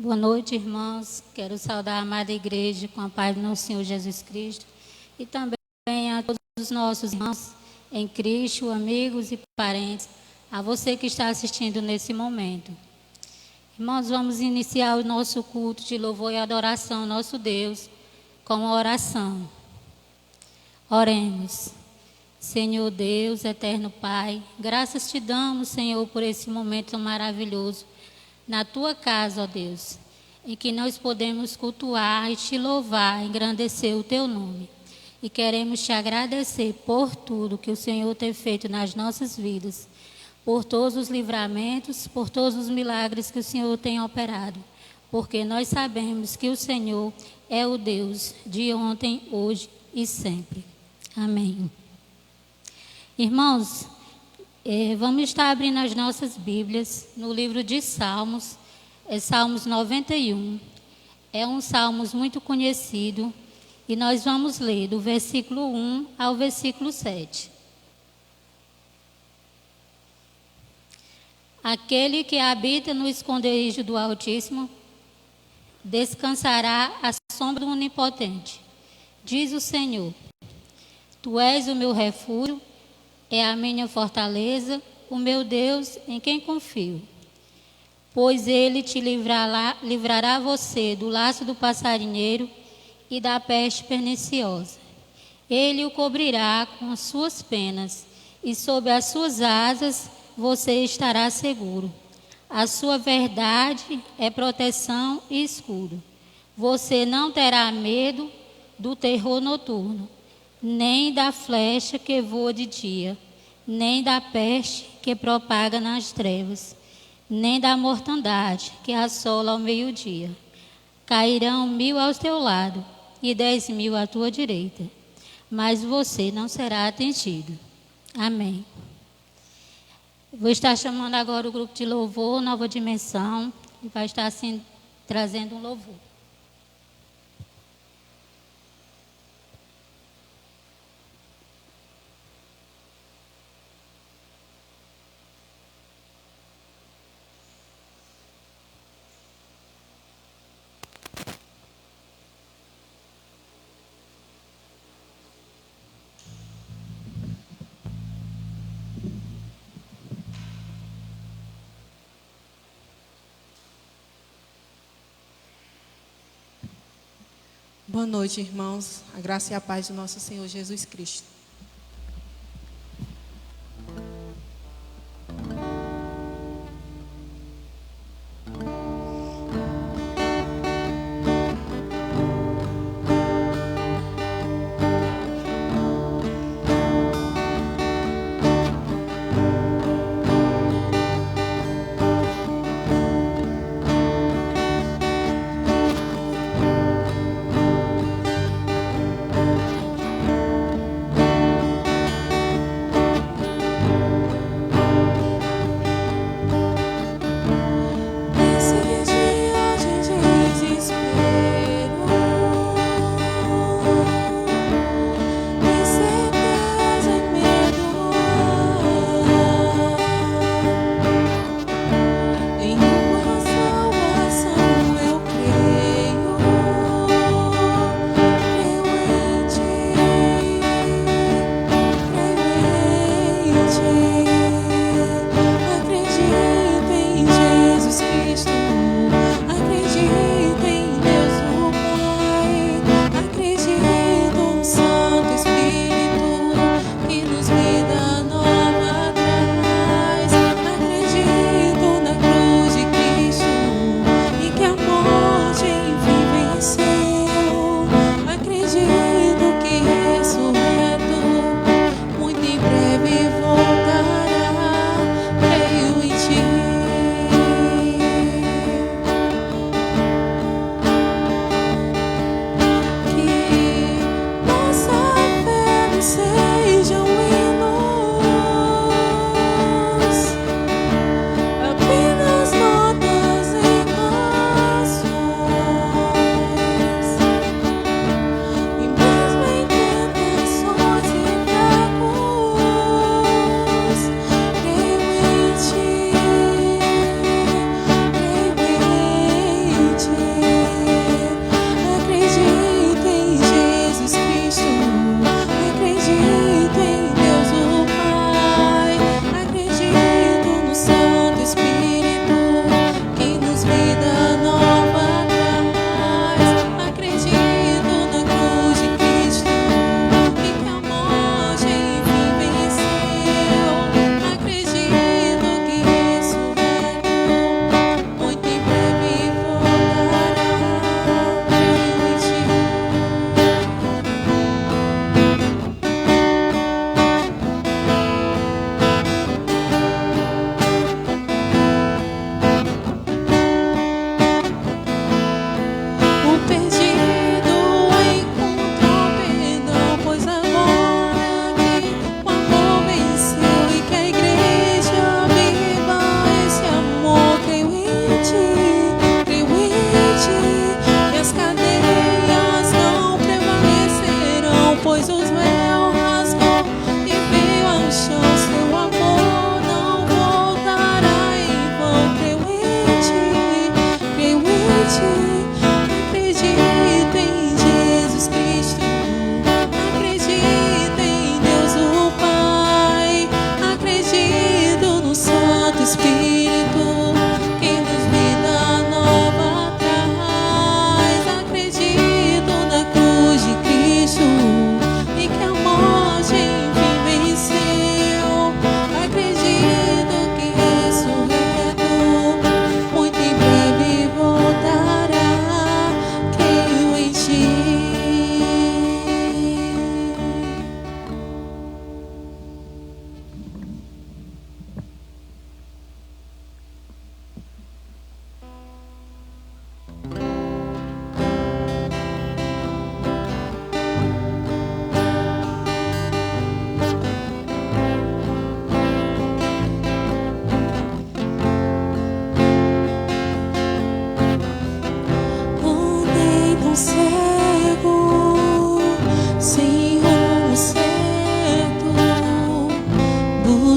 Boa noite, irmãos. Quero saudar a amada igreja com a paz do nosso Senhor Jesus Cristo e também a todos os nossos irmãos em Cristo, amigos e parentes, a você que está assistindo nesse momento. Irmãos, vamos iniciar o nosso culto de louvor e adoração ao nosso Deus com uma oração. Oremos. Senhor Deus, eterno Pai, graças te damos, Senhor, por esse momento maravilhoso na tua casa, ó Deus, em que nós podemos cultuar e te louvar, engrandecer o teu nome. E queremos te agradecer por tudo que o Senhor tem feito nas nossas vidas, por todos os livramentos, por todos os milagres que o Senhor tem operado, porque nós sabemos que o Senhor é o Deus de ontem, hoje e sempre. Amém. Irmãos, vamos estar abrindo as nossas Bíblias no livro de Salmos, Salmos 91. É um Salmos muito conhecido e nós vamos ler do versículo 1 ao versículo 7. Aquele que habita no esconderijo do Altíssimo descansará à sombra do Onipotente. Diz o Senhor: Tu és o meu refúgio, é a minha fortaleza, o meu Deus em quem confio. Pois ele te livrará você do laço do passarinheiro e da peste perniciosa. Ele o cobrirá com as suas penas, e sob as suas asas você estará seguro. A sua verdade é proteção e escudo. Você não terá medo do terror noturno, nem da flecha que voa de dia, nem da peste que propaga nas trevas, nem da mortandade que assola ao meio-dia. Cairão 1000 ao teu lado e 10.000 à tua direita, mas você não será atingido. Amém. Vou estar chamando agora o grupo de louvor, Nova Dimensão, e vai estar assim trazendo um louvor. Boa noite, irmãos. A graça e a paz do nosso Senhor Jesus Cristo.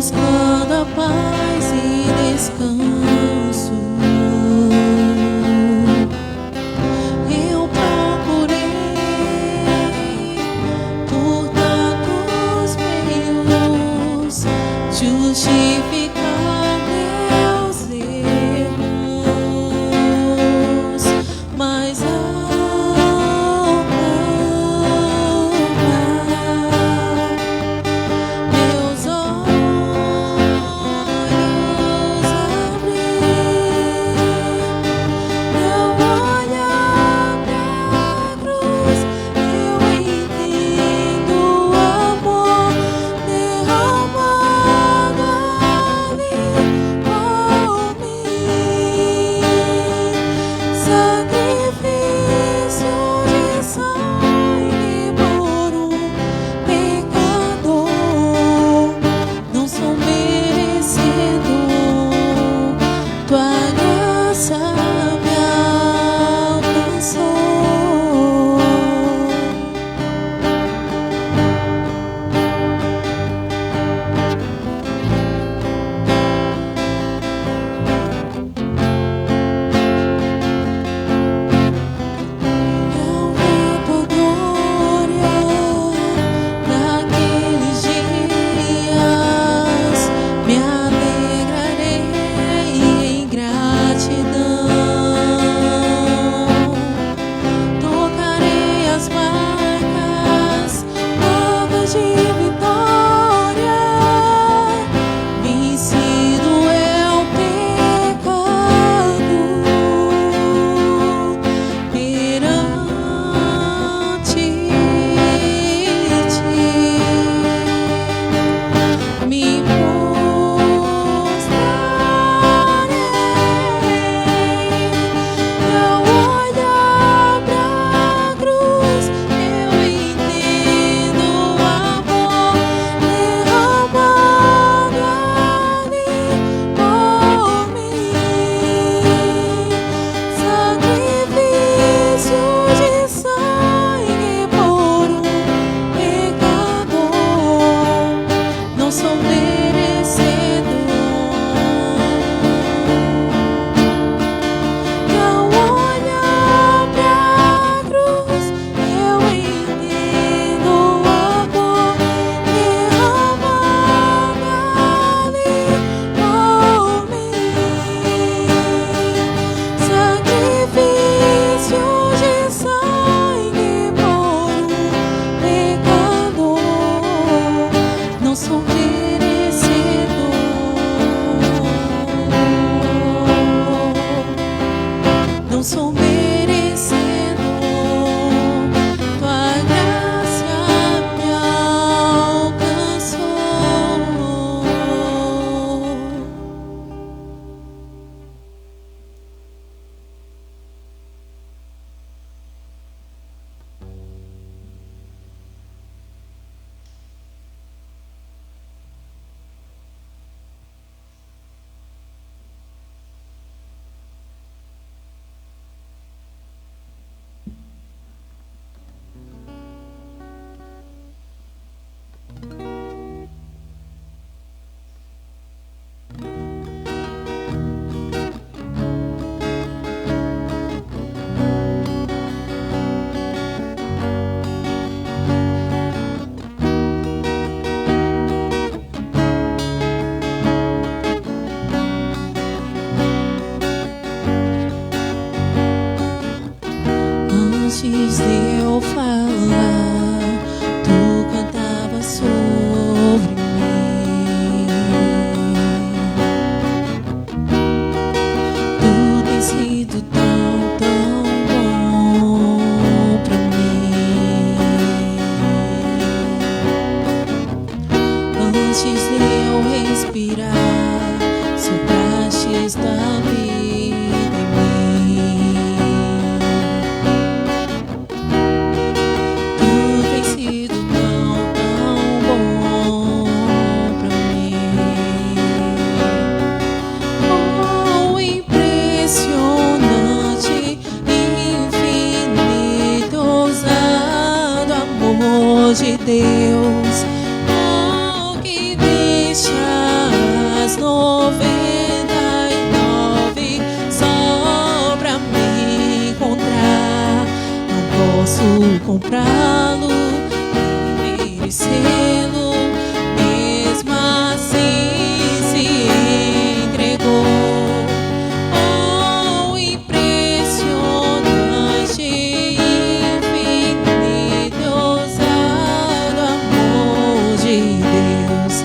buscando a paz e descanso. Eu procurei por tantos meios justificar meus erros, mas meus olhos abri, eu olhar pra cruz, eu entendo o amor derramado ali por mim, sacrifício de sangue por um pecador. Não sou merecedor, tua graça me alcançou. Eu vi tua glória naqueles dias, me alegrarei em gratidão, tocarei as marcas novas de vitória, vencido é o pecado perante ti. Me prostrarei, eu olhar pra cruz, eu entendo o amor derramado ali por mim, sacrifício de sangue por um pecador. Não sou merecedor. Ao olhar pra cruz, eu entendo o amor derramado ali por mim, sacrifício de sangue por um pecador. Não sou merecedor, não sou merecedor, tua graça me alcançou. Antes de eu falar, tu cantava sobre mim. Tu tens sido tão, tão bom pra mim. Antes de eu respirar, sopraste esta vida em mim. Tu tens sido tão, tão bom pra mim. Oh, impressionante, infinito, ousado amor de Deus. Oh, que deixa posso comprá-lo, nem merecê-lo, mesmo assim se entregou. Oh, impressionante, infinito, ousado amor de Deus.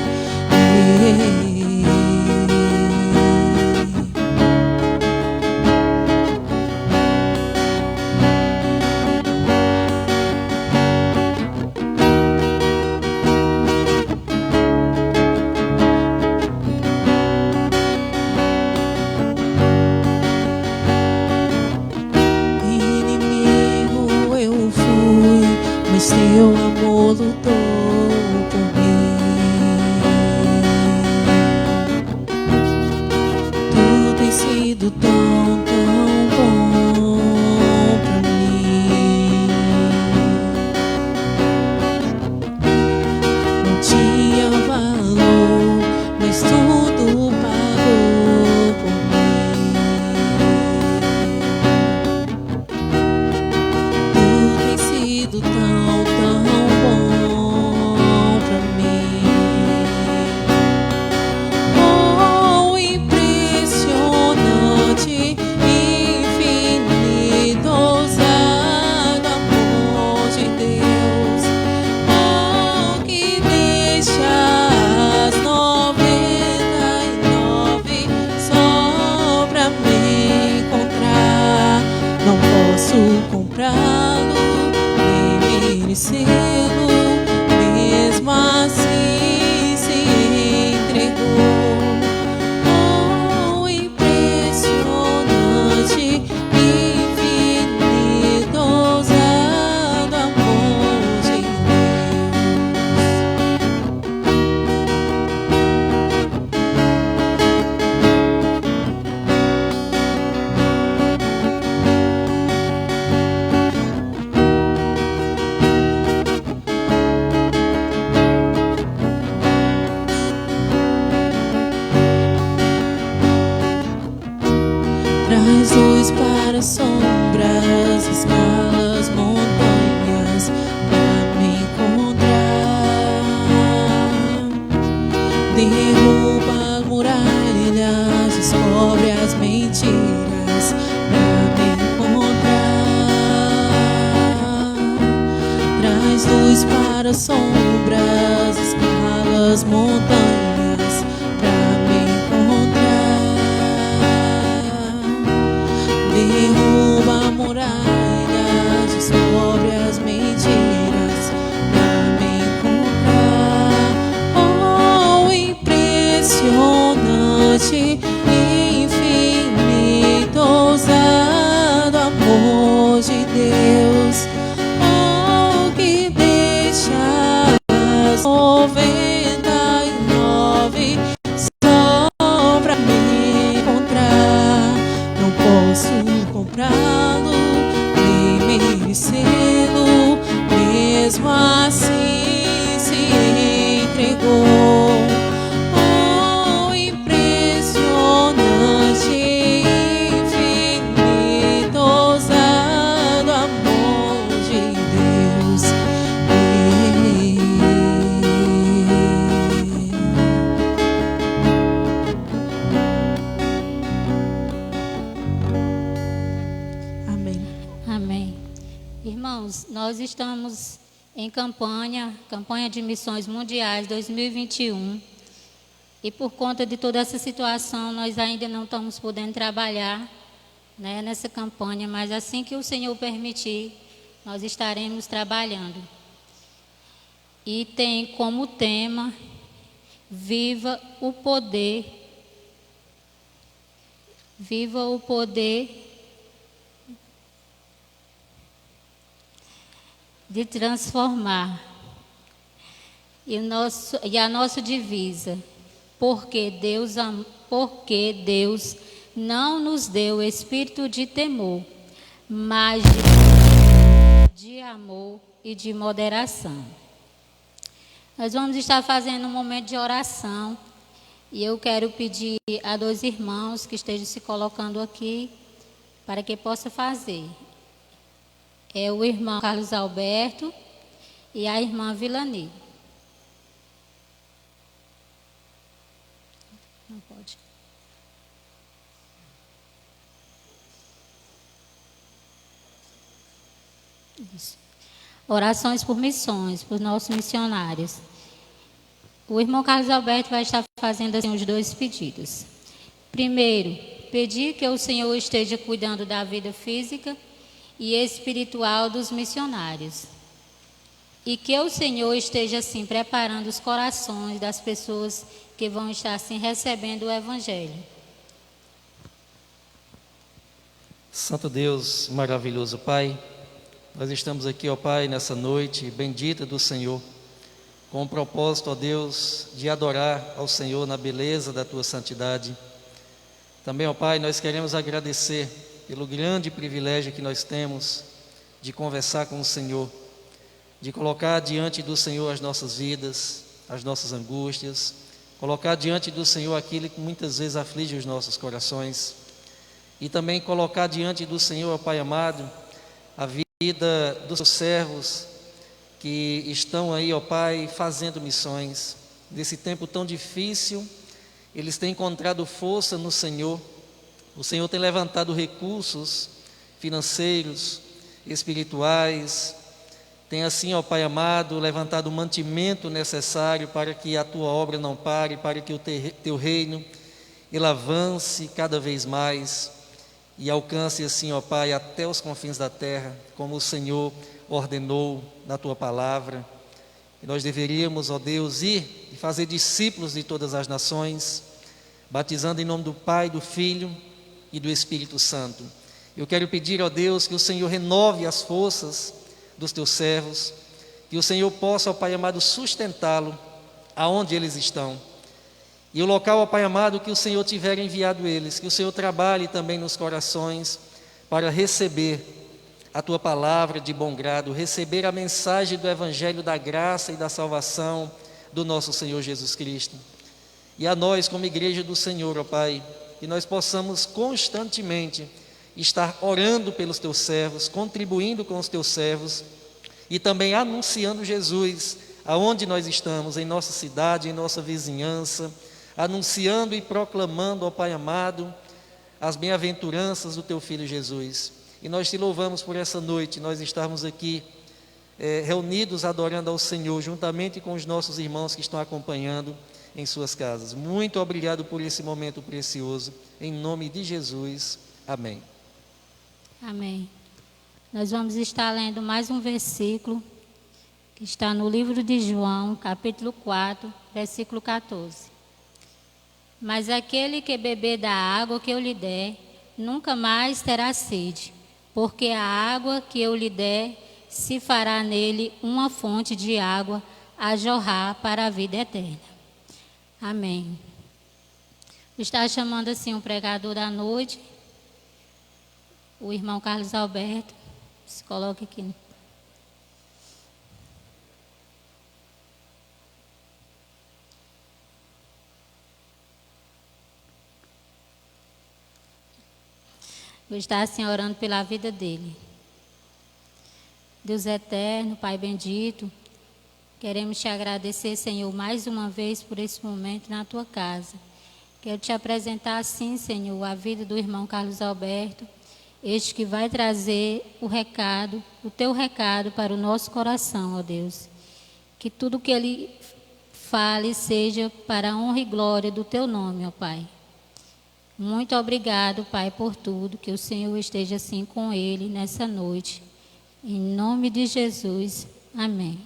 Inimigo eu fui, mas teu amor lutou por mim. Tu tens sido tão, tão bom pra mim. Não tinha valor, mas tudo pagou por mim. Tu tens sido tão, tão bom pra mim. Oh, impressionante, infinito, ousado amor de Deus. Oh, que deixa as 99 só pra me encontrar. Não posso comprá-lo, nem merecê-lo, mesmo assim se entregou. Oh, impressionante, infinito, ousado amor de Traz luz para as sombras, escala as montanhas pra me encontrar. Derruba as muralhas, descobre as mentiras pra me encontrar. Traz luz para as sombras, escala as montanhas pra me encontrar. Derruba muralhas, descobre as mentiras pra me encontrar. Oh, impressionante, infinito, ousado amor de Deus. Oh, que deixa as 99 só pra me encontrar. Não posso comprá-lo, nem merecê-lo, mesmo assim se entregou. Oh, impressionante, infinito, ousado amor de Deus. Amém. Amém. Irmãos, nós estamos em campanha de missões mundiais 2021. E por conta de toda essa situação, nós ainda não estamos podendo trabalhar, né, nessa campanha, mas assim que o Senhor permitir, nós estaremos trabalhando. E tem como tema: Viva o poder. Viva o poder de transformar. E a nossa divisa: porque Deus não nos deu espírito de temor, mas de amor e de moderação. Nós vamos estar fazendo um momento de oração. E eu quero pedir a 2 irmãos que estejam se colocando aqui para que possa fazer. É o irmão Carlos Alberto e a irmã Vilani. Não pode. Isso. Orações por missões, por nossos missionários. O irmão Carlos Alberto vai estar fazendo assim os 2 pedidos. Primeiro, pedir que o Senhor esteja cuidando da vida física e espiritual dos missionários. E que o Senhor esteja assim preparando os corações das pessoas que vão estar assim recebendo o Evangelho. Santo Deus, maravilhoso Pai, nós estamos aqui, ó Pai, nessa noite bendita do Senhor, com o propósito, ó Deus, de adorar ao Senhor na beleza da Tua santidade. Também, ó Pai, nós queremos agradecer pelo grande privilégio que nós temos de conversar com o Senhor, de colocar diante do Senhor as nossas vidas, as nossas angústias, colocar diante do Senhor aquilo que muitas vezes aflige os nossos corações, e também colocar diante do Senhor, ó Pai amado, a vida dos seus servos que estão aí, ó Pai, fazendo missões. Nesse tempo tão difícil, eles têm encontrado força no Senhor. O Senhor tem levantado recursos financeiros, espirituais, tem assim, ó Pai amado, levantado o mantimento necessário para que a Tua obra não pare, para que o Teu reino ele avance cada vez mais e alcance assim, ó Pai, até os confins da terra, como o Senhor ordenou na Tua palavra. E nós deveríamos, ó Deus, ir e fazer discípulos de todas as nações, batizando em nome do Pai, do Filho e do Espírito Santo. Eu quero pedir, ó Deus, que o Senhor renove as forças dos Teus servos, que o Senhor possa, ó Pai amado, sustentá-lo aonde eles estão. E o local, ó Pai amado, que o Senhor tiver enviado eles, que o Senhor trabalhe também nos corações para receber a Tua palavra de bom grado, receber a mensagem do Evangelho da graça e da salvação do nosso Senhor Jesus Cristo. E a nós, como igreja do Senhor, ó Pai, que nós possamos constantemente estar orando pelos Teus servos, contribuindo com os Teus servos e também anunciando Jesus aonde nós estamos, em nossa cidade, em nossa vizinhança, anunciando e proclamando, ó Pai amado, as bem-aventuranças do Teu Filho Jesus. E nós Te louvamos por essa noite, nós estarmos aqui reunidos adorando ao Senhor, juntamente com os nossos irmãos que estão acompanhando em suas casas. Muito obrigado por esse momento precioso, em nome de Jesus, amém. Amém. Nós vamos estar lendo mais um versículo que está no livro de João, capítulo 4, versículo 14. Mas aquele que beber da água que eu lhe der, nunca mais terá sede, porque a água que eu lhe der se fará nele uma fonte de água a jorrar para a vida eterna. Amém. Está chamando assim o pregador da noite, o irmão Carlos Alberto. Se coloque aqui. Vou estar assim orando pela vida dele. Deus eterno, Pai bendito, queremos Te agradecer, Senhor, mais uma vez por esse momento na Tua casa. Quero Te apresentar assim, Senhor, a vida do irmão Carlos Alberto, este que vai trazer o recado, o Teu recado para o nosso coração, ó Deus. Que tudo que ele fale seja para a honra e glória do Teu nome, ó Pai. Muito obrigado, Pai, por tudo, que o Senhor esteja assim com ele nessa noite. Em nome de Jesus, amém.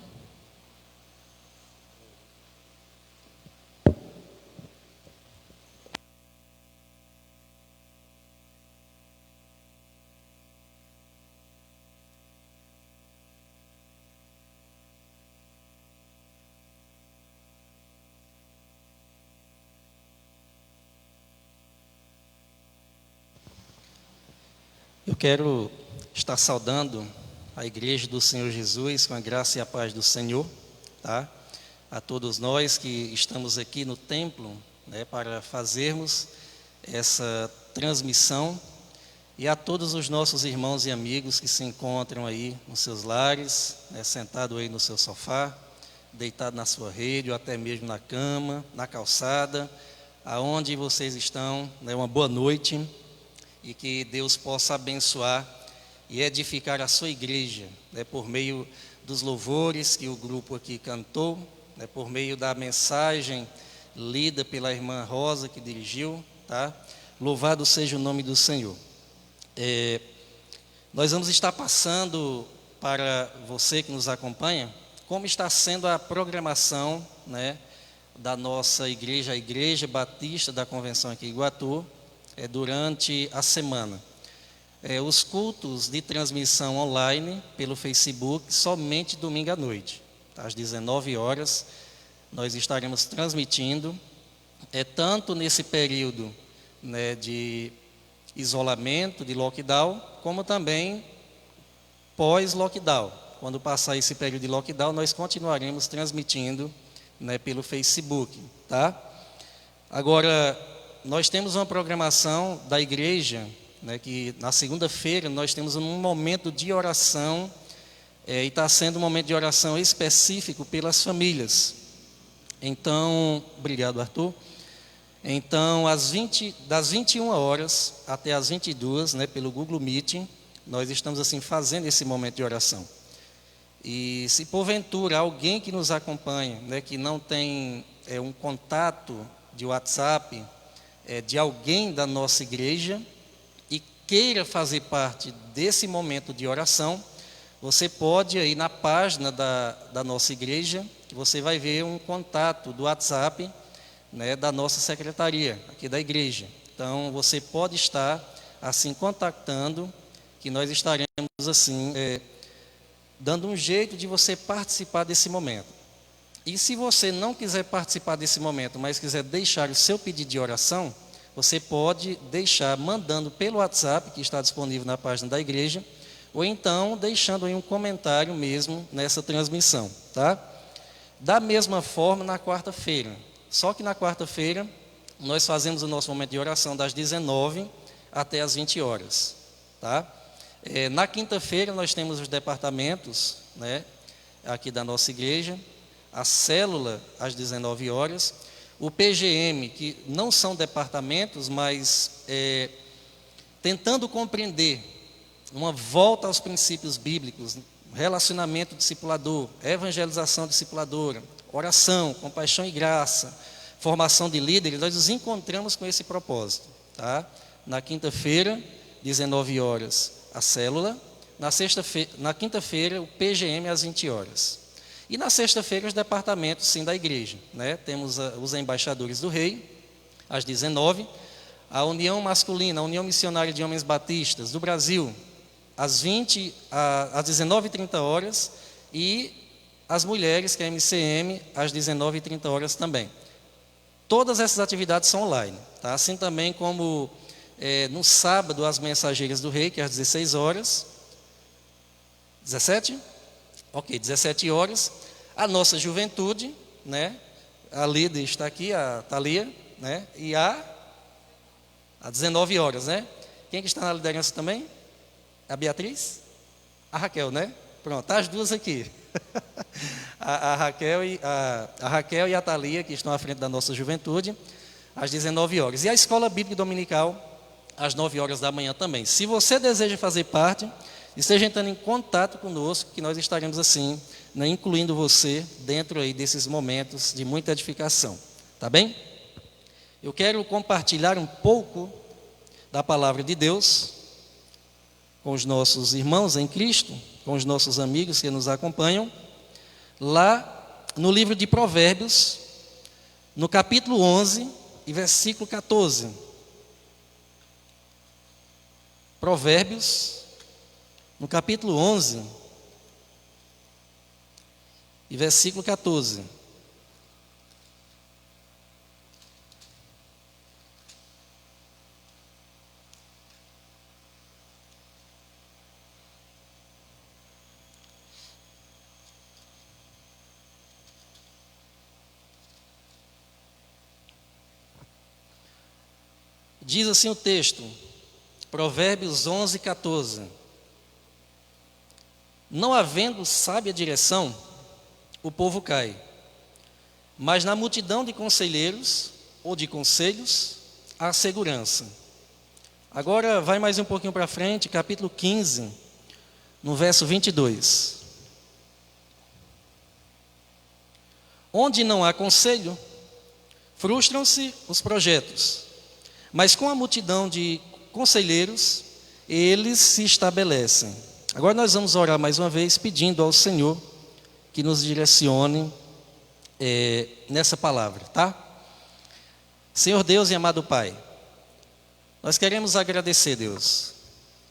Eu quero estar saudando a igreja do Senhor Jesus com a graça e a paz do Senhor, tá? A todos nós que estamos aqui no templo, né, para fazermos essa transmissão e a todos os nossos irmãos e amigos que se encontram aí nos seus lares, né, sentado aí no seu sofá, deitado na sua rede, ou até mesmo na cama, na calçada, aonde vocês estão, né, uma boa noite, e que Deus possa abençoar e edificar a sua igreja, né, por meio dos louvores que o grupo aqui cantou, né, por meio da mensagem lida pela irmã Rosa que dirigiu, tá? Louvado seja o nome do Senhor. Nós vamos estar passando para você que nos acompanha, como está sendo a programação, né, da nossa igreja, a Igreja Batista da Convenção aqui em Iguatu, durante a semana. Os cultos de transmissão online pelo Facebook, somente domingo à noite, às 19 horas, nós estaremos transmitindo, tanto nesse período, né, de isolamento, de lockdown, como também pós-lockdown. Quando passar esse período de lockdown, nós continuaremos transmitindo, né, pelo Facebook, tá? Agora, nós temos uma programação da igreja, né, que na segunda-feira nós temos um momento de oração, e está sendo um momento de oração específico pelas famílias. Então, obrigado, Arthur. Então, das 21 horas até as 22, né, pelo Google Meeting, nós estamos assim fazendo esse momento de oração. E se porventura alguém que nos acompanha, né, que não tem um contato de WhatsApp de alguém da nossa igreja e queira fazer parte desse momento de oração, você pode ir na página da nossa igreja, que você vai ver um contato do WhatsApp, né, da nossa secretaria, aqui da igreja. Então, você pode estar assim contactando, que nós estaremos assim dando um jeito de você participar desse momento. E se você não quiser participar desse momento, mas quiser deixar o seu pedido de oração, você pode deixar mandando pelo WhatsApp, que está disponível na página da igreja, ou então deixando aí um comentário mesmo nessa transmissão, tá? Da mesma forma na quarta-feira. Só que na quarta-feira nós fazemos o nosso momento de oração das 19 até as 20 horas, tá? Na quinta-feira nós temos os departamentos, né, aqui da nossa igreja, a célula às 19 horas, o PGM, que não são departamentos, mas tentando compreender uma volta aos princípios bíblicos, relacionamento discipulador, evangelização discipuladora, oração, compaixão e graça, formação de líderes, nós nos encontramos com esse propósito, tá? Na quinta-feira, 19 horas, a célula, na quinta-feira, o PGM às 20 horas. E na sexta-feira, os departamentos, sim, da igreja, né? Temos os embaixadores do rei, às 19, a União Masculina, a União Missionária de Homens Batistas do Brasil, às 19h30 horas, e as mulheres, que é a MCM, às 19h30 horas também. Todas essas atividades são online, tá? Assim também como no sábado, as Mensageiras do Rei, que é às 16 horas. 17? Ok, 17 horas. A nossa juventude, né? A líder está aqui, a Thalia, né? E às 19 horas, né? Quem que está na liderança também? A Beatriz? A Raquel, né? Pronto, tá as duas aqui. a Raquel e a Thalia, que estão à frente da nossa juventude, às 19 horas. E a Escola Bíblica Dominical, às 9 horas da manhã também. Se você deseja fazer parte, esteja entrando em contato conosco, que nós estaremos assim, né, incluindo você dentro aí desses momentos de muita edificação. Tá bem? Eu quero compartilhar um pouco da palavra de Deus com os nossos irmãos em Cristo, com os nossos amigos que nos acompanham, lá no livro de Provérbios, no capítulo 11 e versículo 14. Provérbios, no capítulo 11 e versículo 14. Diz assim o texto: Provérbios 11, 14. Não havendo sábia direção, o povo cai, mas na multidão de conselheiros ou de conselhos há segurança. Agora vai mais um pouquinho para frente, capítulo 15, no verso 22. Onde não há conselho, frustram-se os projetos, mas com a multidão de conselheiros, eles se estabelecem. Agora nós vamos orar mais uma vez, pedindo ao Senhor que nos direcione nessa palavra, tá? Senhor Deus e amado Pai, nós queremos agradecer, Deus.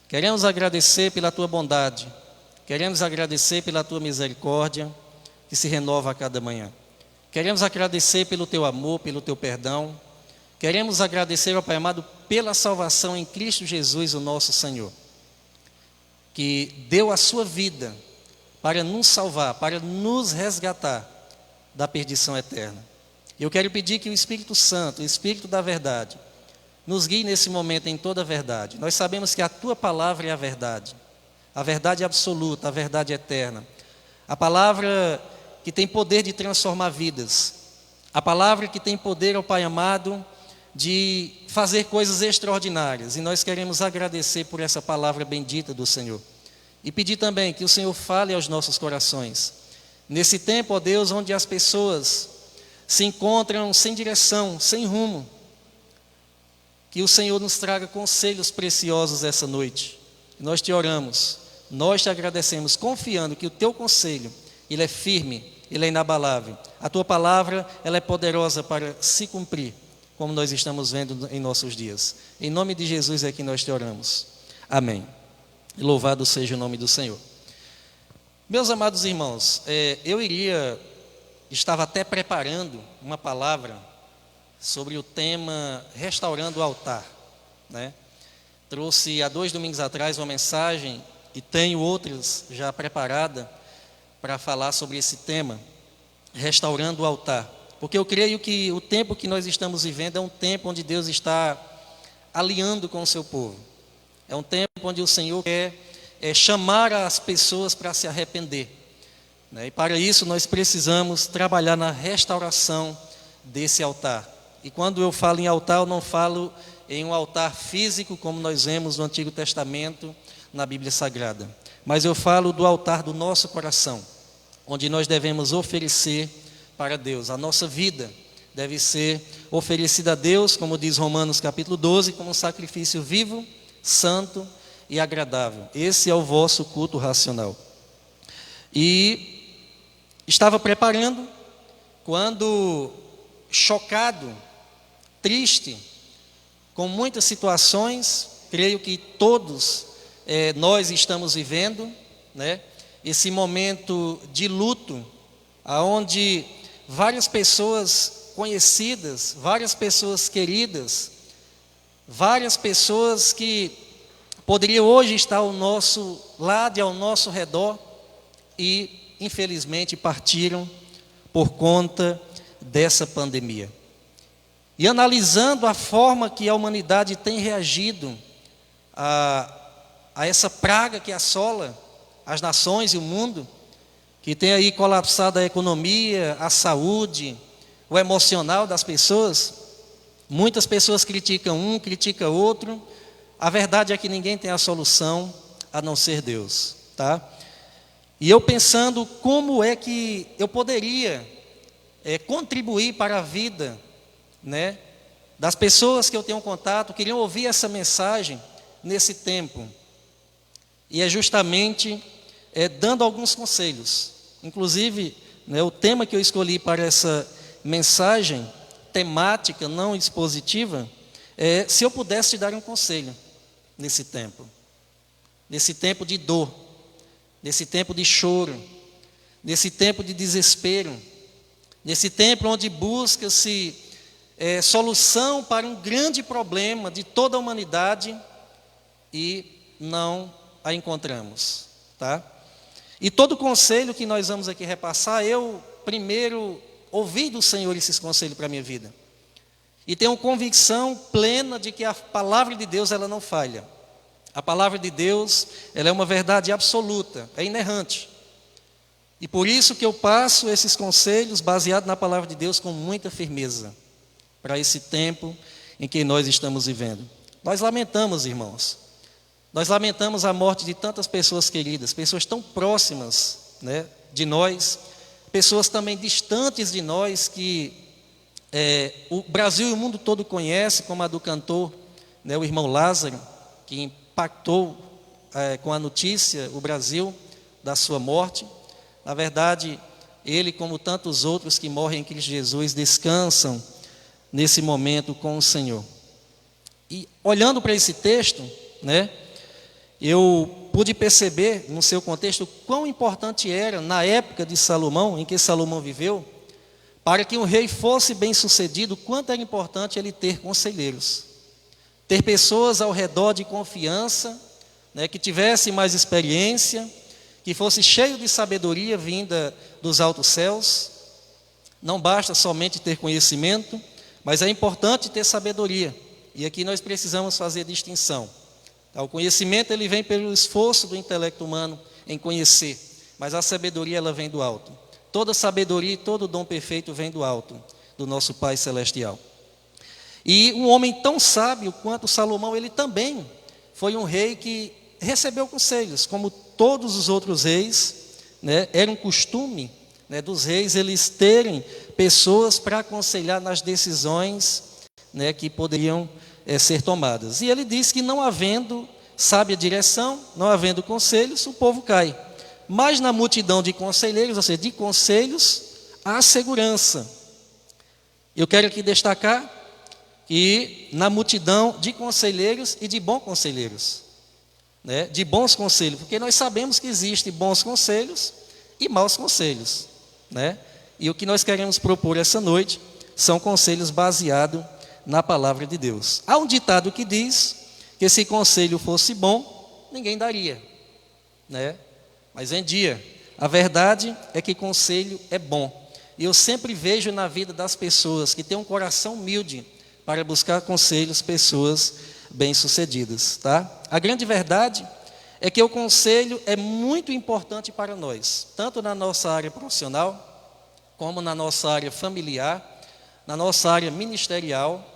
Queremos agradecer pela Tua bondade, queremos agradecer pela Tua misericórdia, que se renova a cada manhã. Queremos agradecer pelo Teu amor, pelo Teu perdão. Queremos agradecer, ó Pai amado, pela salvação em Cristo Jesus, o nosso Senhor, que deu a sua vida para nos salvar, para nos resgatar da perdição eterna. Eu quero pedir que o Espírito Santo, o Espírito da verdade, nos guie nesse momento em toda a verdade. Nós sabemos que a Tua palavra é a verdade absoluta, a verdade eterna, a palavra que tem poder de transformar vidas, a palavra que tem poder, ó Pai amado, de fazer coisas extraordinárias, e nós queremos agradecer por essa palavra bendita do Senhor, e pedir também que o Senhor fale aos nossos corações, nesse tempo, ó Deus, onde as pessoas se encontram sem direção, sem rumo, que o Senhor nos traga conselhos preciosos essa noite. Nós te oramos, nós te agradecemos, confiando que o Teu conselho, ele é firme, ele é inabalável. A Tua palavra, ela é poderosa para se cumprir, como nós estamos vendo em nossos dias. Em nome de Jesus é que nós te oramos. Amém. E louvado seja o nome do Senhor. Meus amados irmãos, estava até preparando uma palavra sobre o tema Restaurando o Altar, né? Trouxe há 2 domingos atrás uma mensagem e tenho outras já preparada para falar sobre esse tema, Restaurando o Altar. Porque eu creio que o tempo que nós estamos vivendo é um tempo onde Deus está alinhando com o seu povo. É um tempo onde o Senhor quer chamar as pessoas para se arrepender, né? E para isso nós precisamos trabalhar na restauração desse altar. E quando eu falo em altar, eu não falo em um altar físico, como nós vemos no Antigo Testamento, na Bíblia Sagrada. Mas eu falo do altar do nosso coração, onde nós devemos oferecer para Deus. A nossa vida deve ser oferecida a Deus, como diz Romanos capítulo 12, como um sacrifício vivo, santo e agradável. Esse é o vosso culto racional. E estava preparando, quando chocado, triste, com muitas situações, creio que todos nós estamos vivendo, né? Esse momento de luto, aonde várias pessoas conhecidas, várias pessoas queridas, várias pessoas que poderiam hoje estar ao nosso lado e ao nosso redor e infelizmente partiram por conta dessa pandemia. E analisando a forma que a humanidade tem reagido a essa praga que assola as nações e o mundo, que tem aí colapsado a economia, a saúde, o emocional das pessoas. Muitas pessoas criticam um, criticam outro. A verdade é que ninguém tem a solução a não ser Deus, tá? E eu pensando como é que eu poderia contribuir para a vida, né, das pessoas que eu tenho contato, queriam ouvir essa mensagem nesse tempo. E é justamente dando alguns conselhos. Inclusive, né, o tema que eu escolhi para essa mensagem temática, não expositiva, se eu pudesse te dar um conselho nesse tempo de dor, nesse tempo de choro, nesse tempo de desespero, nesse tempo onde busca-se solução para um grande problema de toda a humanidade e não a encontramos, tá? E todo conselho que nós vamos aqui repassar, eu primeiro ouvi do Senhor esses conselhos para a minha vida. E tenho convicção plena de que a palavra de Deus, ela não falha. A palavra de Deus, ela é uma verdade absoluta, é inerrante. E por isso que eu passo esses conselhos baseados na palavra de Deus com muita firmeza para esse tempo em que nós estamos vivendo. Nós lamentamos, irmãos, nós lamentamos a morte de tantas pessoas queridas, pessoas tão próximas, né, de nós, pessoas também distantes de nós que o Brasil e o mundo todo conhecem, como a do cantor, né, o irmão Lázaro, que impactou com a notícia o Brasil da sua morte. Na verdade, ele, como tantos outros que morrem em Cristo Jesus, descansam nesse momento com o Senhor. E olhando para esse texto, né, eu pude perceber no seu contexto quão importante era na época de Salomão, em que Salomão viveu, para que um rei fosse bem-sucedido, quanto era importante ele ter conselheiros, ter pessoas ao redor de confiança, né, que tivessem mais experiência, que fosse cheio de sabedoria vinda dos altos céus. Não basta somente ter conhecimento, mas é importante ter sabedoria. E aqui nós precisamos fazer distinção. O conhecimento ele vem pelo esforço do intelecto humano em conhecer, mas a sabedoria ela vem do alto. Toda sabedoria e todo dom perfeito vem do alto, do nosso Pai Celestial. E um homem tão sábio quanto Salomão, ele também foi um rei que recebeu conselhos, como todos os outros reis, né? Era um costume, né, dos reis eles terem pessoas para aconselhar nas decisões, né, que poderiam ser tomadas. E ele diz que não havendo sábia direção, não havendo conselhos, o povo cai. Mas na multidão de conselheiros, ou seja, de conselhos, há segurança. Eu quero aqui destacar que na multidão de conselheiros e de bons conselheiros, né, de bons conselhos, porque nós sabemos que existem bons conselhos e maus conselhos, né? E o que nós queremos propor essa noite são conselhos baseados na palavra de Deus. Há um ditado que diz que se conselho fosse bom, ninguém daria, né? Mas em dia, a verdade é que conselho é bom. E eu sempre vejo na vida das pessoas que têm um coração humilde para buscar conselhos, pessoas bem-sucedidas, tá? A grande verdade é que o conselho é muito importante para nós, tanto na nossa área profissional, como na nossa área familiar, na nossa área ministerial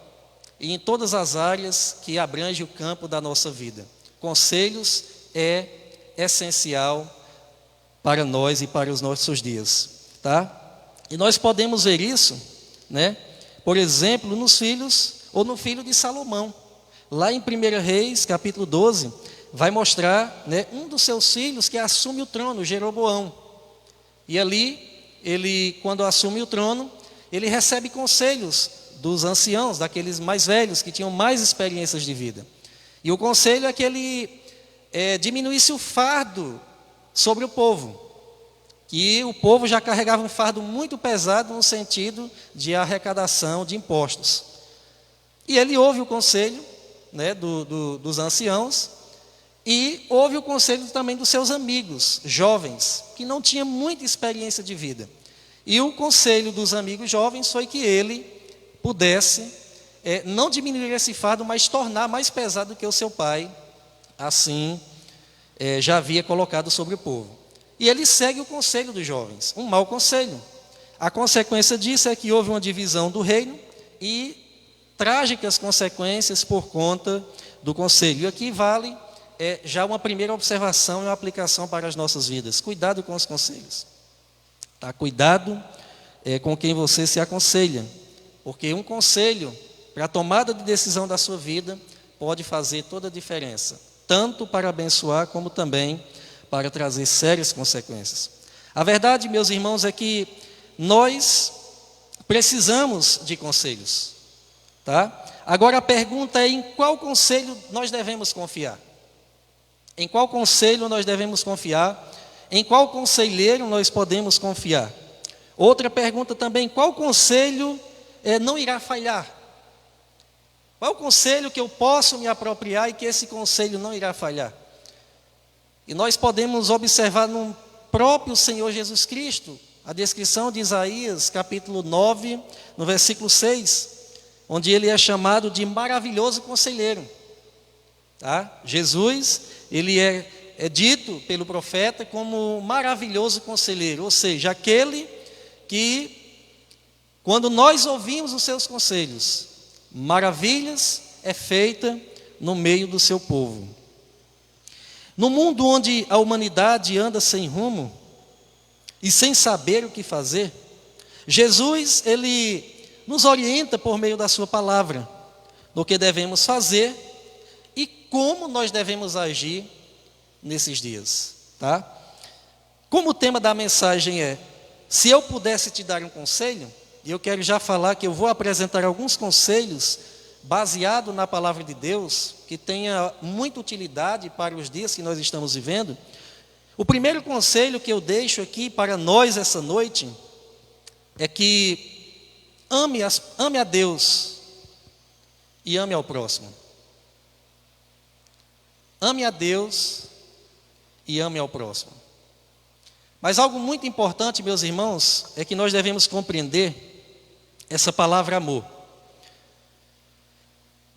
e em todas as áreas que abrangem o campo da nossa vida. Conselhos é essencial para nós e para os nossos dias, tá? E nós podemos ver isso, né? Por exemplo, nos filhos ou no filho de Salomão. Lá em 1 Reis, capítulo 12, vai mostrar, né, um dos seus filhos que assume o trono, Jeroboão. E ali, ele, quando assume o trono, ele recebe conselhos dos anciãos, daqueles mais velhos, que tinham mais experiências de vida. E o conselho é que ele diminuísse o fardo sobre o povo. Que o povo já carregava um fardo muito pesado no sentido de arrecadação de impostos. E ele ouve o conselho, né, dos anciãos, e ouve o conselho também dos seus amigos jovens, que não tinham muita experiência de vida. E o conselho dos amigos jovens foi que ele pudesse não diminuir esse fardo, mas tornar mais pesado do que o seu pai, assim, já havia colocado sobre o povo. E ele segue o conselho dos jovens, um mau conselho. A consequência disso é que houve uma divisão do reino e trágicas consequências por conta do conselho. E aqui vale já uma primeira observação e uma aplicação para as nossas vidas. Cuidado com os conselhos. Tá? Cuidado com quem você se aconselha. Porque um conselho para a tomada de decisão da sua vida pode fazer toda a diferença. Tanto para abençoar como também para trazer sérias consequências. A verdade, meus irmãos, é que nós precisamos de conselhos, tá? Agora a pergunta é: em qual conselho nós devemos confiar? Em qual conselho nós devemos confiar? Em qual conselheiro nós podemos confiar? Outra pergunta também: qual conselho não irá falhar? Qual o conselho que eu posso me apropriar e que esse conselho não irá falhar? E nós podemos observar no próprio Senhor Jesus Cristo, a descrição de Isaías, capítulo 9, no versículo 6, onde ele é chamado de maravilhoso conselheiro. Tá? Jesus, ele é dito pelo profeta como maravilhoso conselheiro, ou seja, aquele que, quando nós ouvimos os seus conselhos, maravilhas é feita no meio do seu povo. No mundo onde a humanidade anda sem rumo e sem saber o que fazer, Jesus, ele nos orienta por meio da sua palavra no que devemos fazer e como nós devemos agir nesses dias, tá? Como o tema da mensagem é: se eu pudesse te dar um conselho, e eu quero já falar que eu vou apresentar alguns conselhos baseado na palavra de Deus, que tenha muita utilidade para os dias que nós estamos vivendo. O primeiro conselho que eu deixo aqui para nós essa noite é que ame a Deus e ame ao próximo. Ame a Deus e ame ao próximo. Mas algo muito importante, meus irmãos, é que nós devemos compreender essa palavra amor.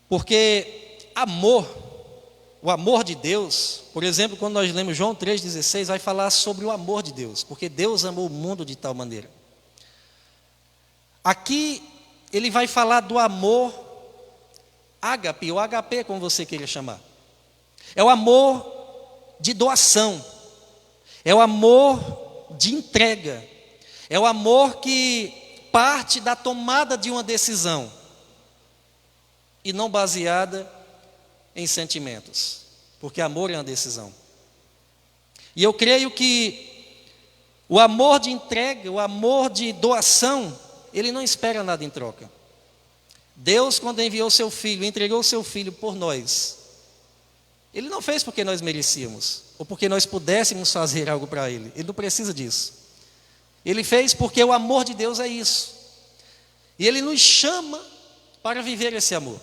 Porque amor, o amor de Deus, por exemplo, quando nós lemos João 3,16, vai falar sobre o amor de Deus, porque Deus amou o mundo de tal maneira. Aqui ele vai falar do amor ágape, ou HP, como você queira chamar. É o amor de doação, é o amor de entrega, é o amor que parte da tomada de uma decisão e não baseada em sentimentos, porque amor é uma decisão. E eu creio que o amor de entrega, o amor de doação, ele não espera nada em troca. Deus, quando enviou seu Filho, entregou seu Filho por nós, Ele não fez porque nós merecíamos, ou porque nós pudéssemos fazer algo para Ele. Ele não precisa disso. Ele fez porque o amor de Deus é isso. E Ele nos chama para viver esse amor.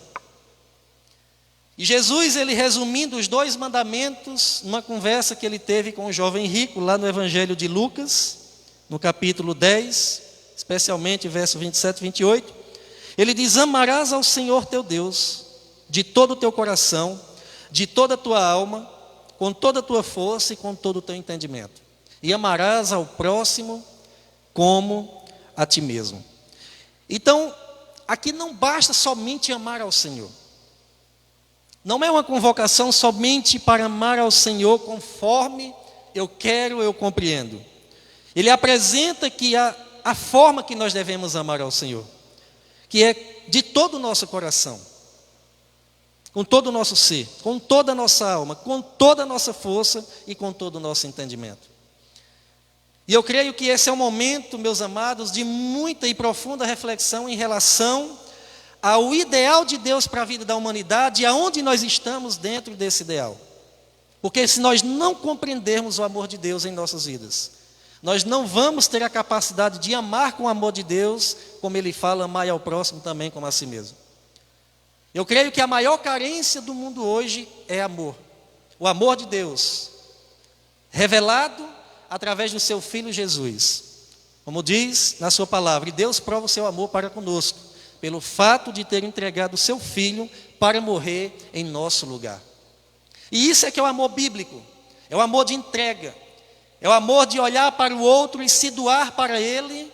E Jesus, ele resumindo os 2 mandamentos, numa conversa que ele teve com o jovem rico, lá no Evangelho de Lucas, no capítulo 10, especialmente verso 27 e 28, ele diz: amarás ao Senhor teu Deus, de todo o teu coração, de toda a tua alma, com toda a tua força e com todo o teu entendimento. E amarás ao próximo como a ti mesmo. Então, aqui não basta somente amar ao Senhor. Não é uma convocação somente para amar ao Senhor conforme eu quero, eu compreendo. Ele apresenta que a forma que nós devemos amar ao Senhor, que é de todo o nosso coração, com todo o nosso ser, com toda a nossa alma, com toda a nossa força e com todo o nosso entendimento. E eu creio que esse é um momento, meus amados, de muita e profunda reflexão em relação ao ideal de Deus para a vida da humanidade e aonde nós estamos dentro desse ideal. Porque se nós não compreendermos o amor de Deus em nossas vidas, nós não vamos ter a capacidade de amar com o amor de Deus, como Ele fala, amar ao próximo também como a si mesmo. Eu creio que a maior carência do mundo hoje é amor. O amor de Deus, revelado através do seu Filho Jesus. Como diz na sua palavra, e Deus prova o seu amor para conosco, pelo fato de ter entregado o seu Filho para morrer em nosso lugar. E isso é que é o amor bíblico, é o amor de entrega, é o amor de olhar para o outro e se doar para ele,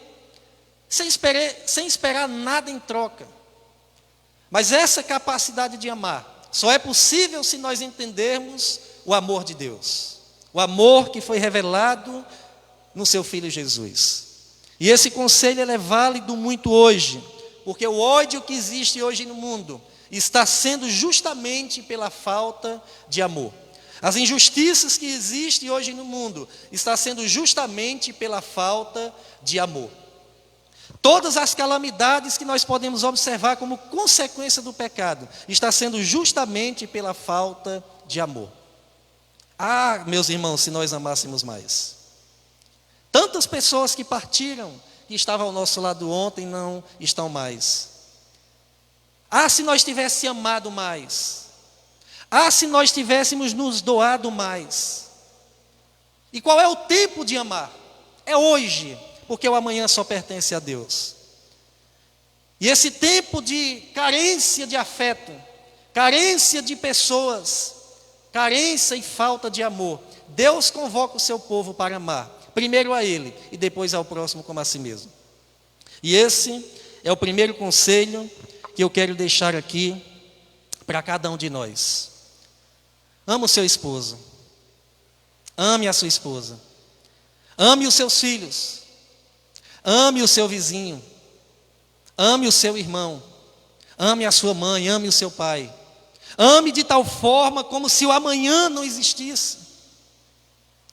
sem esperar nada em troca. Mas essa capacidade de amar só é possível se nós entendermos o amor de Deus, o amor que foi revelado no seu Filho Jesus. E esse conselho ele é válido muito hoje, porque o ódio que existe hoje no mundo está sendo justamente pela falta de amor. As injustiças que existem hoje no mundo está sendo justamente pela falta de amor. Todas as calamidades que nós podemos observar como consequência do pecado está sendo justamente pela falta de amor. Ah, meus irmãos, se nós amássemos mais. Tantas pessoas que partiram, que estavam ao nosso lado ontem, não estão mais. Ah, se nós tivéssemos amado mais. Ah, se nós tivéssemos nos doado mais. E qual é o tempo de amar? É hoje, porque o amanhã só pertence a Deus. E esse tempo de carência de afeto, carência de pessoas, carência e falta de amor, Deus convoca o seu povo para amar, primeiro a Ele e depois ao próximo como a si mesmo. E esse é o primeiro conselho que eu quero deixar aqui para cada um de nós. Ame o seu esposo, ame a sua esposa, ame os seus filhos, ame o seu vizinho, ame o seu irmão, ame a sua mãe, ame o seu pai. Ame de tal forma como se o amanhã não existisse.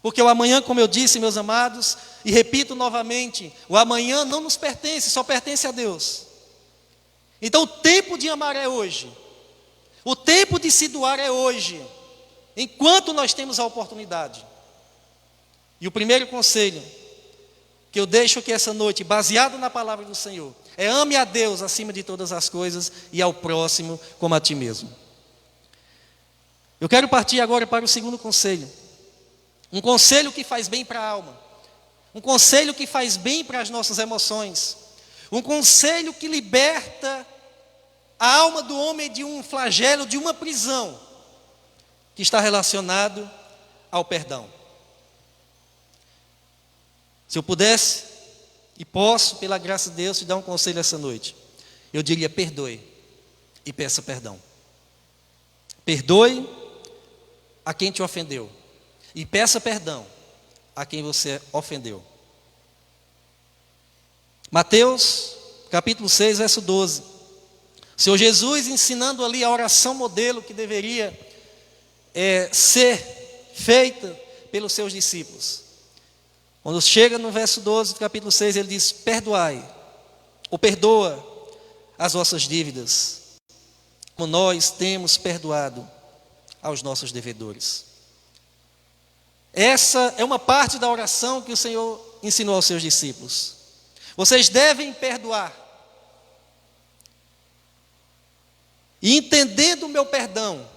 Porque o amanhã, como eu disse, meus amados, e repito novamente, o amanhã não nos pertence, só pertence a Deus. Então o tempo de amar é hoje. O tempo de se doar é hoje, enquanto nós temos a oportunidade. E o primeiro conselho que eu deixo aqui essa noite, baseado na palavra do Senhor, é ame a Deus acima de todas as coisas e ao próximo como a ti mesmo. Eu quero partir agora para o segundo conselho. Um conselho que faz bem para a alma. Um conselho que faz bem para as nossas emoções. Um conselho que liberta a alma do homem de um flagelo, de uma prisão, que está relacionado ao perdão. Se eu pudesse, e posso, pela graça de Deus, te dar um conselho essa noite, eu diria: perdoe e peça perdão. Perdoe a quem te ofendeu e peça perdão a quem você ofendeu. Mateus, capítulo 6, verso 12. O Senhor Jesus ensinando ali a oração modelo que deveria ser feita pelos seus discípulos. Quando chega no verso 12 do capítulo 6, ele diz: perdoai, ou perdoa as vossas dívidas, como nós temos perdoado aos nossos devedores. Essa é uma parte da oração que o Senhor ensinou aos seus discípulos. Vocês devem perdoar. E entendendo o meu perdão,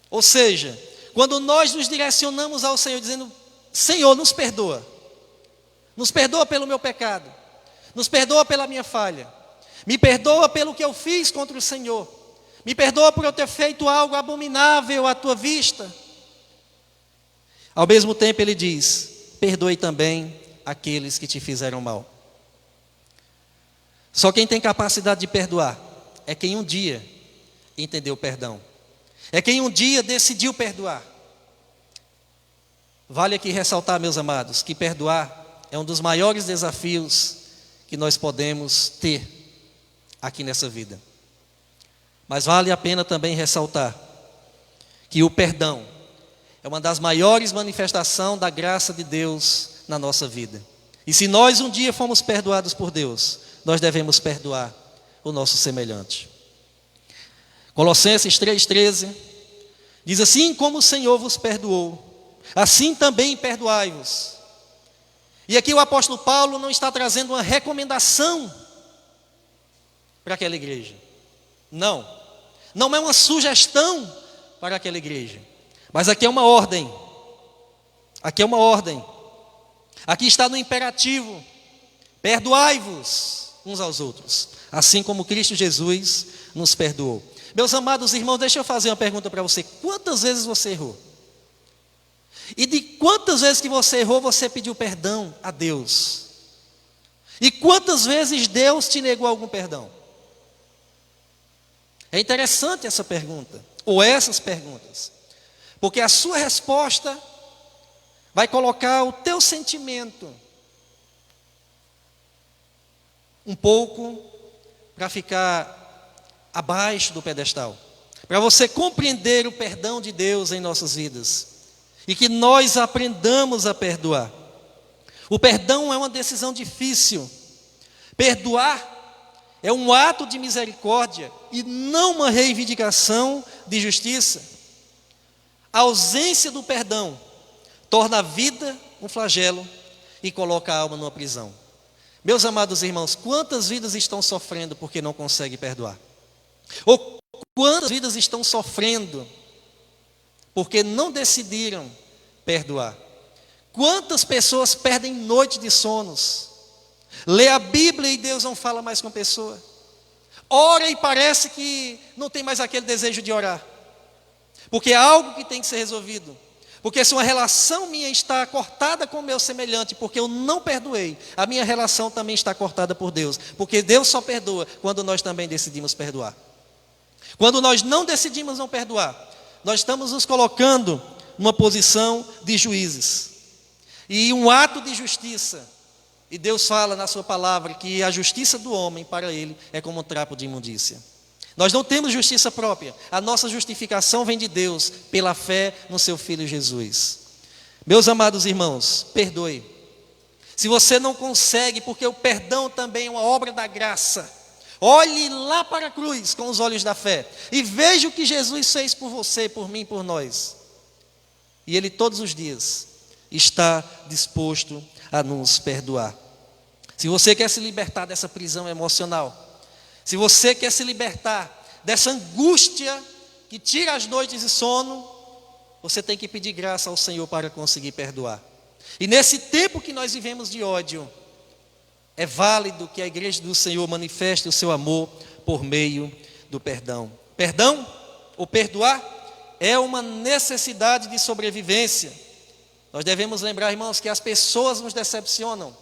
ou seja, quando nós nos direcionamos ao Senhor dizendo: Senhor, nos perdoa pelo meu pecado, nos perdoa pela minha falha, me perdoa pelo que eu fiz contra o Senhor, me perdoa por eu ter feito algo abominável à tua vista. Ao mesmo tempo ele diz: perdoe também aqueles que te fizeram mal. Só quem tem capacidade de perdoar é quem um dia entendeu o perdão, é quem um dia decidiu perdoar. Vale aqui ressaltar, meus amados, que perdoar é um dos maiores desafios que nós podemos ter aqui nessa vida. Mas vale a pena também ressaltar que o perdão é uma das maiores manifestações da graça de Deus na nossa vida. E se nós um dia fomos perdoados por Deus, nós devemos perdoar o nosso semelhante. Colossenses 3,13 diz assim: como o Senhor vos perdoou, assim também perdoai-vos. E aqui o apóstolo Paulo não está trazendo uma recomendação para aquela igreja. Não é uma sugestão para aquela igreja. Mas aqui é uma ordem. Aqui é uma ordem. Aqui está no imperativo: perdoai-vos uns aos outros, assim como Cristo Jesus nos perdoou. Meus amados irmãos, deixa eu fazer uma pergunta para você: quantas vezes você errou? E de quantas vezes que você errou, você pediu perdão a Deus? E quantas vezes Deus te negou algum perdão? É interessante essa pergunta, ou essas perguntas, porque a sua resposta vai colocar o teu sentimento um pouco para ficar abaixo do pedestal, para você compreender o perdão de Deus em nossas vidas e que nós aprendamos a perdoar. O perdão é uma decisão difícil. Perdoar é um ato de misericórdia e não uma reivindicação de justiça. A ausência do perdão torna a vida um flagelo e coloca a alma numa prisão. Meus amados irmãos, quantas vidas estão sofrendo porque não conseguem perdoar? Ou quantas vidas estão sofrendo porque não decidiram perdoar? Quantas pessoas perdem noite de sonos? Lê a Bíblia e Deus não fala mais com a pessoa. ora e parece que não tem mais aquele desejo de orar. Porque é algo que tem que ser resolvido. Porque se uma relação minha está cortada com o meu semelhante, porque eu não perdoei, a minha relação também está cortada por Deus. Porque Deus só perdoa quando nós também decidimos perdoar. Quando nós não decidimos não perdoar, nós estamos nos colocando numa posição de juízes. E um ato de justiça. E Deus fala na sua palavra que a justiça do homem para ele é como um trapo de imundícia. Nós não temos justiça própria. A nossa justificação vem de Deus pela fé no seu Filho Jesus. Meus amados irmãos, perdoe. Se você não consegue, porque o perdão também é uma obra da graça, olhe lá para a cruz com os olhos da fé e veja o que Jesus fez por você, por mim, por nós. E Ele todos os dias está disposto a nos perdoar. Se você quer se libertar dessa prisão emocional, se você quer se libertar dessa angústia que tira as noites de sono, você tem que pedir graça ao Senhor para conseguir perdoar. E nesse tempo que nós vivemos de ódio, é válido que a igreja do Senhor manifeste o seu amor por meio do perdão. Perdão ou perdoar é uma necessidade de sobrevivência. Nós devemos lembrar, irmãos, que as pessoas nos decepcionam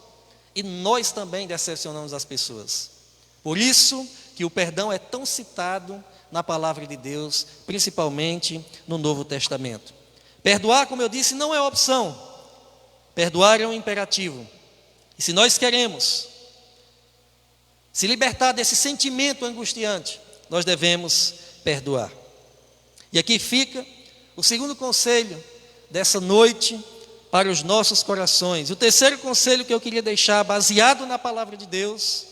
e nós também decepcionamos as pessoas. Por isso que o perdão é tão citado na palavra de Deus, principalmente no Novo Testamento. Perdoar, como eu disse, não é opção. Perdoar é um imperativo. E se nós queremos se libertar desse sentimento angustiante, nós devemos perdoar. E aqui fica o segundo conselho dessa noite para os nossos corações. O terceiro conselho que eu queria deixar, baseado na palavra de Deus,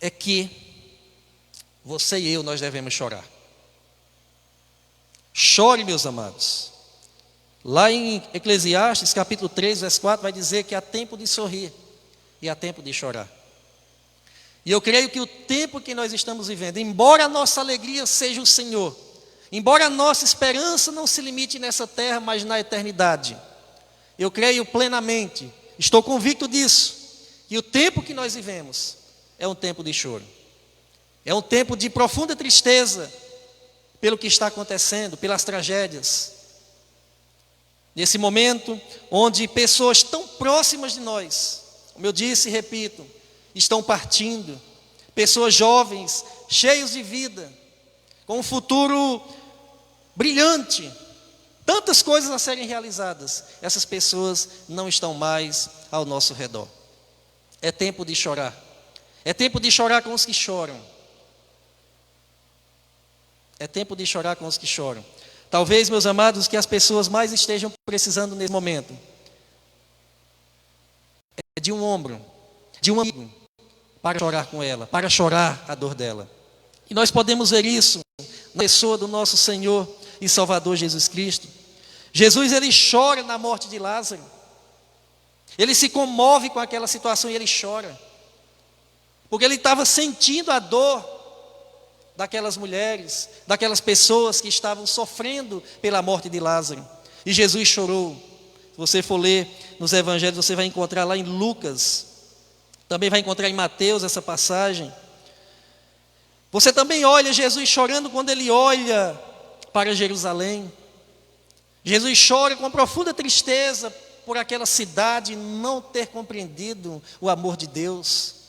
é que você e eu, nós devemos chorar. Chore, meus amados. Lá em Eclesiastes, capítulo 3, verso 4, vai dizer que há tempo de sorrir e há tempo de chorar. E eu creio que o tempo que nós estamos vivendo, embora a nossa alegria seja o Senhor, embora a nossa esperança não se limite nessa terra, mas na eternidade, eu creio plenamente, estou convicto disso, que o tempo que nós vivemos é um tempo de choro. É um tempo de profunda tristeza pelo que está acontecendo, pelas tragédias. Nesse momento onde pessoas tão próximas de nós, como eu disse e repito, estão partindo, pessoas jovens, cheios de vida, com um futuro brilhante, tantas coisas a serem realizadas, essas pessoas não estão mais ao nosso redor. É tempo de chorar. É tempo de chorar com os que choram. É tempo de chorar com os que choram. Talvez, meus amados, que as pessoas mais estejam precisando nesse momento é de um ombro, de um amigo, para chorar com ela, para chorar a dor dela. E nós podemos ver isso na pessoa do nosso Senhor e Salvador Jesus Cristo. Jesus, ele chora na morte de Lázaro. Ele se comove com aquela situação e ele chora. Porque ele estava sentindo a dor daquelas mulheres, daquelas pessoas que estavam sofrendo pela morte de Lázaro. E Jesus chorou. Se você for ler nos evangelhos, você vai encontrar lá em Lucas, também vai encontrar em Mateus essa passagem. Você também olha Jesus chorando quando ele olha para Jerusalém. Jesus chora com profunda tristeza por aquela cidade não ter compreendido o amor de Deus.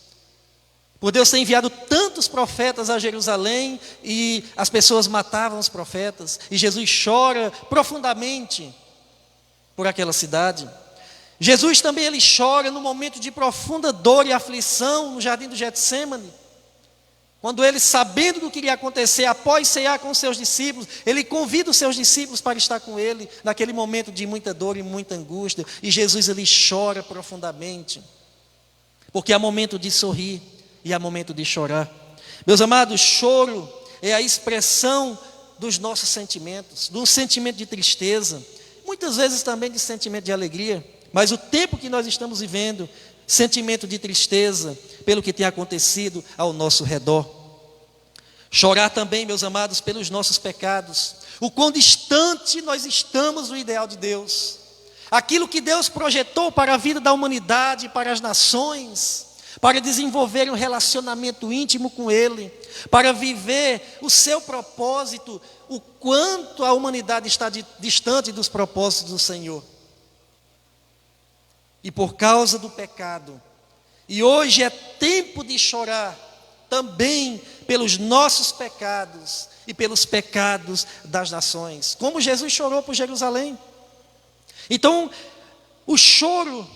Por Deus ter enviado tantos profetas a Jerusalém e as pessoas matavam os profetas. E Jesus chora profundamente por aquela cidade. Jesus também ele chora no momento de profunda dor e aflição no jardim do Getsêmani. Quando ele, sabendo do que iria acontecer após cear com os seus discípulos, ele convida os seus discípulos para estar com ele naquele momento de muita dor e muita angústia. E Jesus ele chora profundamente. Porque há momento de sorrir e há momento de chorar. Meus amados, choro é a expressão dos nossos sentimentos, de um sentimento de tristeza, muitas vezes também de sentimento de alegria. Mas o tempo que nós estamos vivendo, sentimento de tristeza pelo que tem acontecido ao nosso redor. Chorar também, meus amados, pelos nossos pecados. O quão distante nós estamos do ideal de Deus. Aquilo que Deus projetou para a vida da humanidade, para as nações. para desenvolver um relacionamento íntimo com Ele, para viver o seu propósito, o quanto a humanidade está distante dos propósitos do Senhor. E por causa do pecado, e hoje é tempo de chorar também pelos nossos pecados e pelos pecados das nações, como Jesus chorou por Jerusalém. Então, o choro,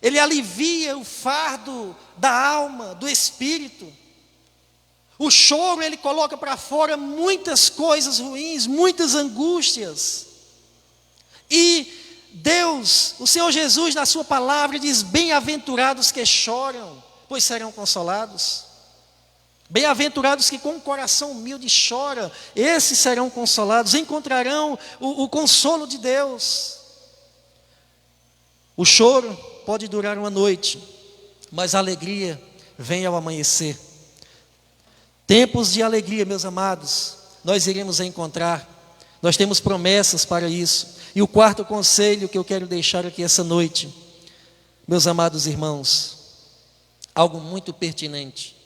ele alivia o fardo da alma, do espírito. O choro, ele coloca para fora muitas coisas ruins, muitas angústias. E Deus, o Senhor Jesus, na sua palavra, diz: bem-aventurados que choram, pois serão consolados. Bem-aventurados que com o coração humilde choram, esses serão consolados, encontrarão o consolo de Deus. O choro pode durar uma noite, mas a alegria vem ao amanhecer. Tempos de alegria, meus amados, nós iremos encontrar. Nós temos promessas para isso. E o quarto conselho que eu quero deixar aqui essa noite, meus amados irmãos, algo muito pertinente.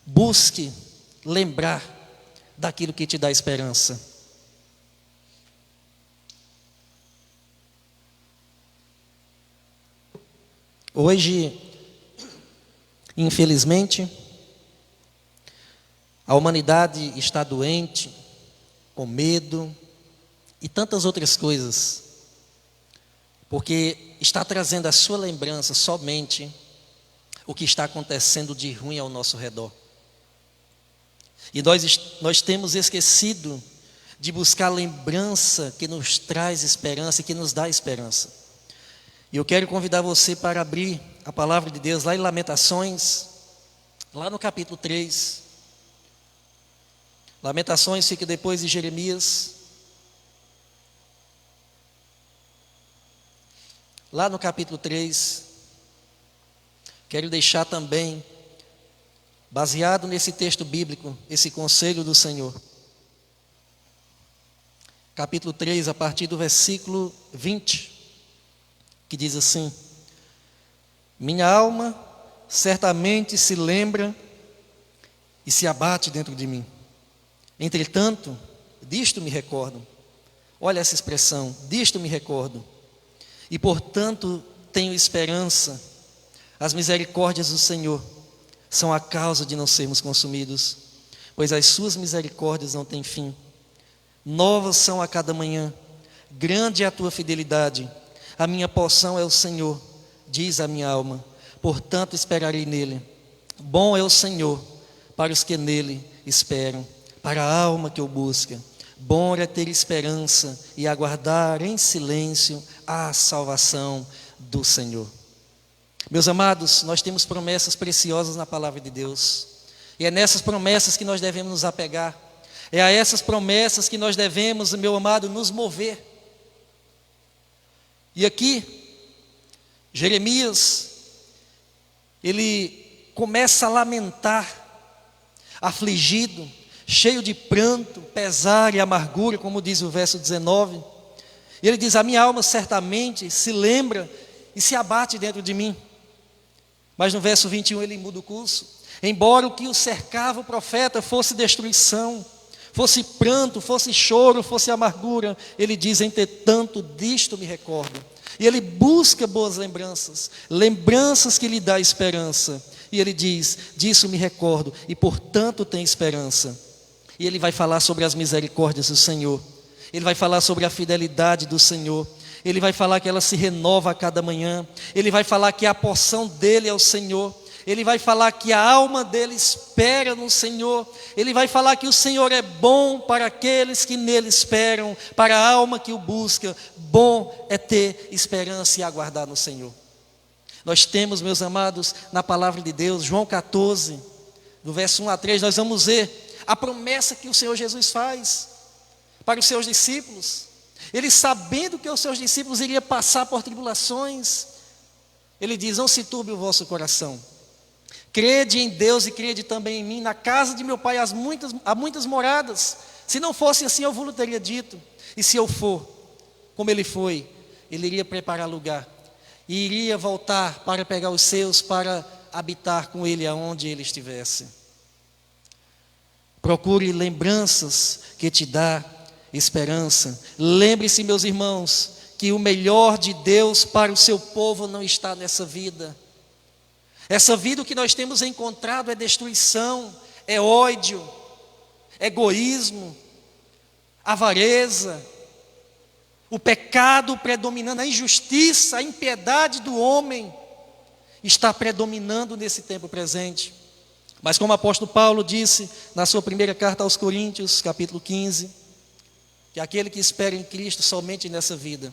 Busque lembrar daquilo que te dá esperança. Hoje, infelizmente, a humanidade está doente, com medo e tantas outras coisas, porque está trazendo à sua lembrança somente o que está acontecendo de ruim ao nosso redor. E nós temos esquecido de buscar a lembrança que nos traz esperança e que nos dá esperança. E eu quero convidar você para abrir a palavra de Deus lá em Lamentações, lá no capítulo 3. Lamentações fica depois de Jeremias. Lá no capítulo 3, quero deixar também, baseado nesse texto bíblico, esse conselho do Senhor. Capítulo 3, a partir do versículo 20, que diz assim: minha alma certamente se lembra e se abate dentro de mim. Entretanto, disto me recordo. Olha essa expressão, disto me recordo. E portanto tenho esperança. As misericórdias do Senhor são a causa de não sermos consumidos, pois as suas misericórdias não têm fim. Novas são a cada manhã, grande é a tua fidelidade. A minha porção é o Senhor, diz a minha alma, portanto esperarei nele. Bom é o Senhor para os que nele esperam, para a alma que o busca. Bom é ter esperança e aguardar em silêncio a salvação do Senhor. Meus amados, nós temos promessas preciosas na palavra de Deus, e é nessas promessas que nós devemos nos apegar, é a essas promessas que nós devemos, meu amado, nos mover. E aqui, Jeremias, ele começa a lamentar, afligido, cheio de pranto, pesar e amargura, como diz o verso 19. E ele diz: a minha alma certamente se lembra e se abate dentro de mim. Mas no verso 21 ele muda o curso. Embora o que o cercava o profeta fosse destruição, fosse pranto, fosse choro, fosse amargura, ele diz: entretanto disto me recordo. E ele busca boas lembranças, lembranças que lhe dá esperança. E ele diz: disso me recordo e portanto tenho esperança. E ele vai falar sobre as misericórdias do Senhor. Ele vai falar sobre a fidelidade do Senhor. Ele vai falar que ela se renova a cada manhã. Ele vai falar que a porção dele é o Senhor. Ele vai falar que a alma dele espera no Senhor. Ele vai falar que o Senhor é bom para aqueles que nele esperam, para a alma que o busca. Bom é ter esperança e aguardar no Senhor. Nós temos, meus amados, na palavra de Deus, João 14, do verso 1 a 3, nós vamos ver a promessa que o Senhor Jesus faz para os seus discípulos. Ele, sabendo que os seus discípulos iriam passar por tribulações, ele diz: não se turbe o vosso coração. Crede em Deus e crede também em mim. Na casa de meu pai há muitas moradas. Se não fosse assim, eu vos teria dito. E se eu for, como ele foi, ele iria preparar lugar. e iria voltar para pegar os seus, para habitar com ele aonde ele estivesse. Procure lembranças que te dá esperança. Lembre-se, meus irmãos, que o melhor de Deus para o seu povo não está nessa vida. Essa vida que nós temos encontrado é destruição, é ódio, egoísmo, avareza, o pecado predominando, a injustiça, a impiedade do homem está predominando nesse tempo presente. Mas como o apóstolo Paulo disse na sua primeira carta aos Coríntios, capítulo 15, que aquele que espera em Cristo somente nessa vida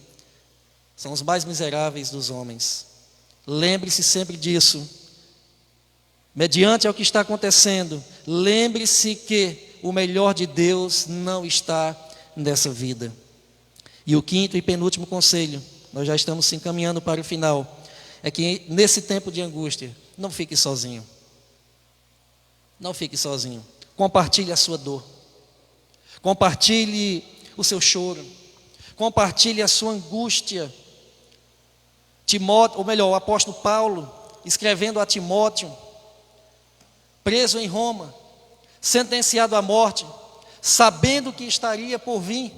são os mais miseráveis dos homens. Lembre-se sempre disso. Mediante ao que está acontecendo, lembre-se que o melhor de Deus não está nessa vida. E o quinto e penúltimo conselho, nós já estamos se encaminhando para o final, é que nesse tempo de angústia, não fique sozinho. Não fique sozinho. Compartilhe a sua dor. Compartilhe o seu choro. Compartilhe a sua angústia. Timóteo, ou melhor, o apóstolo Paulo, escrevendo a Timóteo, preso em Roma, sentenciado à morte, sabendo que estaria por vir,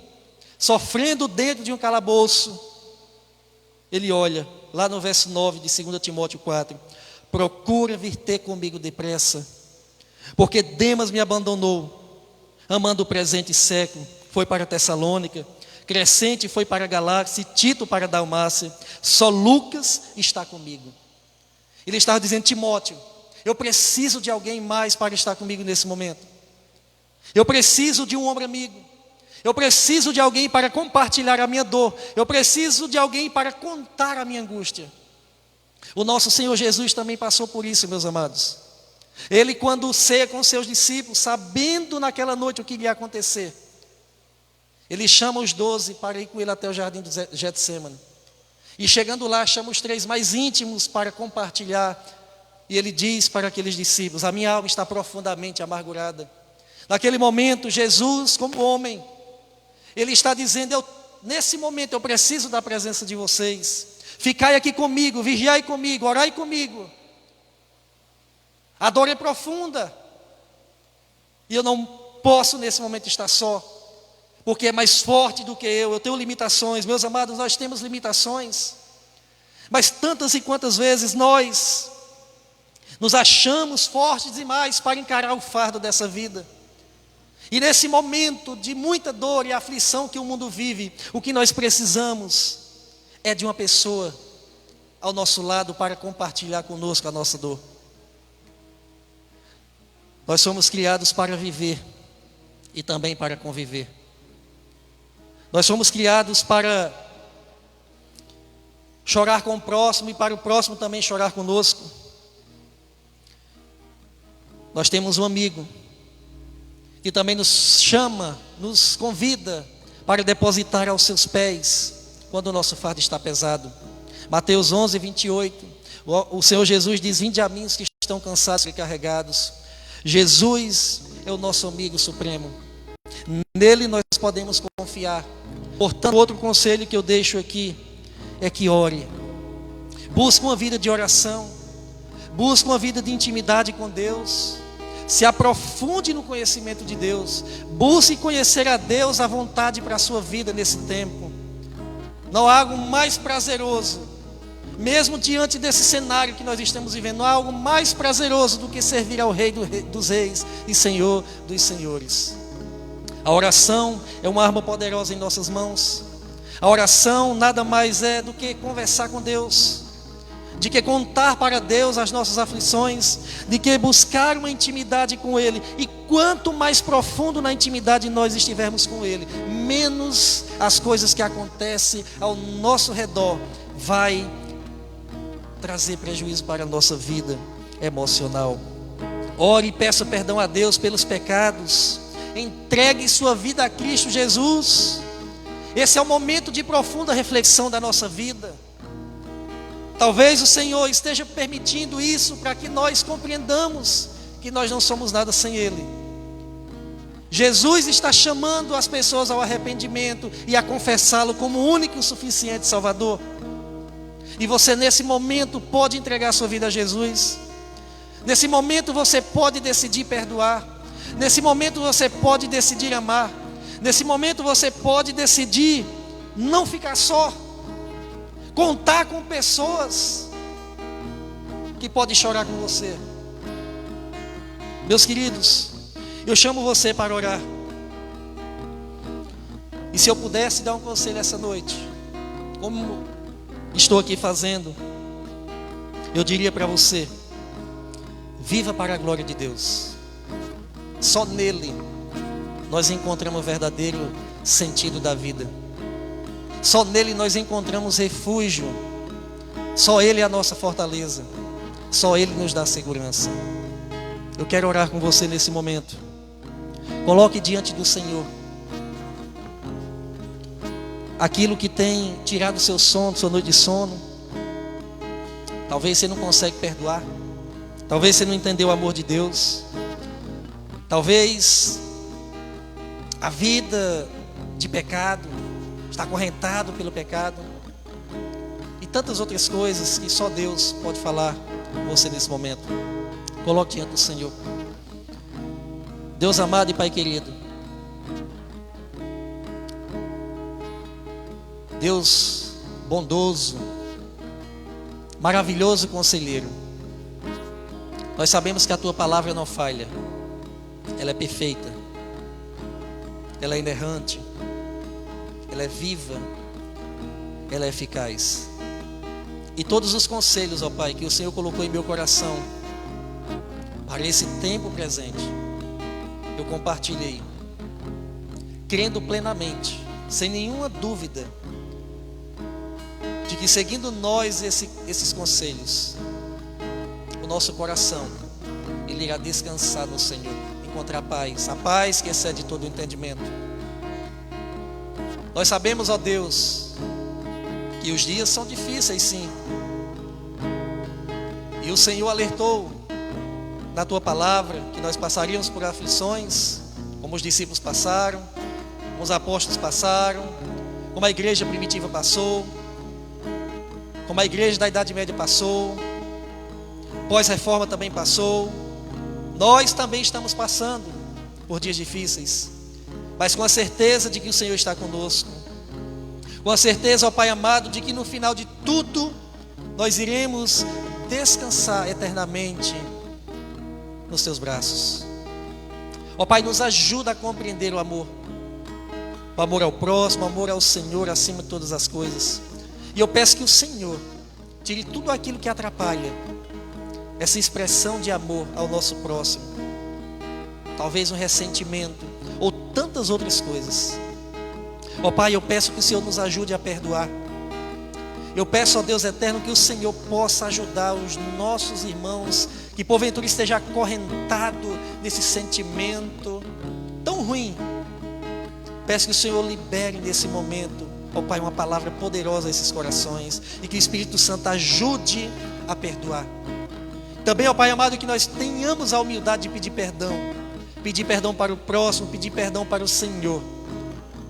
sofrendo dentro de um calabouço, ele olha, lá no verso 9 de 2 Timóteo 4, procura vir ter comigo depressa, porque Demas me abandonou, amando o presente século, foi para Tessalônica, Crescente foi para Galácia, Tito para Dalmácia, só Lucas está comigo. Ele estava dizendo, Timóteo, eu preciso de alguém mais para estar comigo nesse momento. Eu preciso de um ombro amigo. Eu preciso de alguém para compartilhar a minha dor. Eu preciso de alguém para contar a minha angústia. O nosso Senhor Jesus também passou por isso, meus amados. Ele, quando ceia com seus discípulos, sabendo naquela noite o que iria acontecer, ele chama os 12 para ir com ele até o jardim do Getsêmani. E chegando lá, chama os 3 mais íntimos para compartilhar. E ele diz para aqueles discípulos, a minha alma está profundamente amargurada. Naquele momento, Jesus, como homem, ele está dizendo, nesse momento eu preciso da presença de vocês. Ficai aqui comigo, vigiai comigo, orai comigo. A dor é profunda. E eu não posso nesse momento estar só, porque é mais forte do que eu tenho limitações. Meus amados, nós temos limitações. Mas tantas e quantas vezes nós nos achamos fortes demais para encarar o fardo dessa vida. E nesse momento de muita dor e aflição que o mundo vive, o que nós precisamos é de uma pessoa ao nosso lado para compartilhar conosco a nossa dor. Nós somos criados para viver e também para conviver. Nós somos criados para chorar com o próximo e para o próximo também chorar conosco. Nós temos um amigo que também nos chama, nos convida para depositar aos seus pés quando o nosso fardo está pesado. Mateus 11, 28, o Senhor Jesus diz, vinde a mim os que estão cansados e carregados. Jesus é o nosso amigo supremo. Nele nós podemos confiar. Portanto, outro conselho que eu deixo aqui é que ore. Busque uma vida de oração. Busque uma vida de intimidade com Deus. Se aprofunde no conhecimento de Deus. Busque conhecer a Deus, a vontade para a sua vida nesse tempo. Não há algo mais prazeroso, mesmo diante desse cenário que nós estamos vivendo, não há algo mais prazeroso do que servir ao Rei dos Reis e Senhor dos Senhores. A oração é uma arma poderosa em nossas mãos. A oração nada mais é do que conversar com Deus, de que contar para Deus as nossas aflições, de que buscar uma intimidade com Ele. E quanto mais profundo na intimidade nós estivermos com Ele, menos as coisas que acontecem ao nosso redor vai trazer prejuízo para a nossa vida emocional. Ore e peça perdão a Deus pelos pecados. Entregue sua vida a Cristo Jesus. Esse é o momento de profunda reflexão da nossa vida. Talvez o Senhor esteja permitindo isso para que nós compreendamos que nós não somos nada sem Ele. Jesus está chamando as pessoas ao arrependimento e a confessá-lo como o único e suficiente Salvador. E você nesse momento pode entregar sua vida a Jesus. Nesse momento você pode decidir perdoar. Nesse momento você pode decidir amar. Nesse momento você pode decidir não ficar só. Contar com pessoas que podem chorar com você. Meus queridos, eu chamo você para orar. E se eu pudesse dar um conselho essa noite, como estou aqui fazendo, eu diria para você: viva para a glória de Deus. Só nele nós encontramos o verdadeiro sentido da vida. Só nele nós encontramos refúgio. Só ele é a nossa fortaleza. Só ele nos dá segurança. Eu quero orar com você nesse momento. Coloque diante do Senhor aquilo que tem tirado o seu sono, sua noite de sono. Talvez você não consegue perdoar. Talvez você não entendeu o amor de Deus. Talvez a vida de pecado está acorrentado pelo pecado. E tantas outras coisas que só Deus pode falar com você nesse momento. Coloque diante do Senhor. Deus amado e Pai querido, Deus bondoso, maravilhoso conselheiro, nós sabemos que a Tua palavra não falha. Ela é perfeita, ela é inerrante, ela é viva, ela é eficaz. E todos os conselhos, ó Pai, que o Senhor colocou em meu coração para esse tempo presente, eu compartilhei, crendo plenamente, sem nenhuma dúvida, de que seguindo nós esses conselhos, o nosso coração, ele irá descansar no Senhor, encontrar paz, a paz que excede todo o entendimento. Nós sabemos, ó Deus, que os dias são difíceis, sim, e o Senhor alertou na Tua palavra que nós passaríamos por aflições, como os discípulos passaram, como os apóstolos passaram, como a igreja primitiva passou, como a igreja da Idade Média passou, pós-reforma também passou. Nós também estamos passando por dias difíceis, mas com a certeza de que o Senhor está conosco, com a certeza, ó Pai amado, de que no final de tudo nós iremos descansar eternamente nos Teus braços. Ó Pai, nos ajuda a compreender o amor ao próximo, o amor ao Senhor acima de todas as coisas. E eu peço que o Senhor tire tudo aquilo que atrapalha essa expressão de amor ao nosso próximo. Talvez um ressentimento ou tantas outras coisas. Ó Pai, eu peço que o Senhor nos ajude a perdoar. Eu peço, ó Deus eterno, que o Senhor possa ajudar os nossos irmãos que porventura esteja acorrentado nesse sentimento tão ruim. Peço que o Senhor libere nesse momento, ó Pai, uma palavra poderosa a esses corações, e que o Espírito Santo ajude a perdoar. Também, ó Pai amado, que nós tenhamos a humildade de pedir perdão para o próximo, pedir perdão para o Senhor,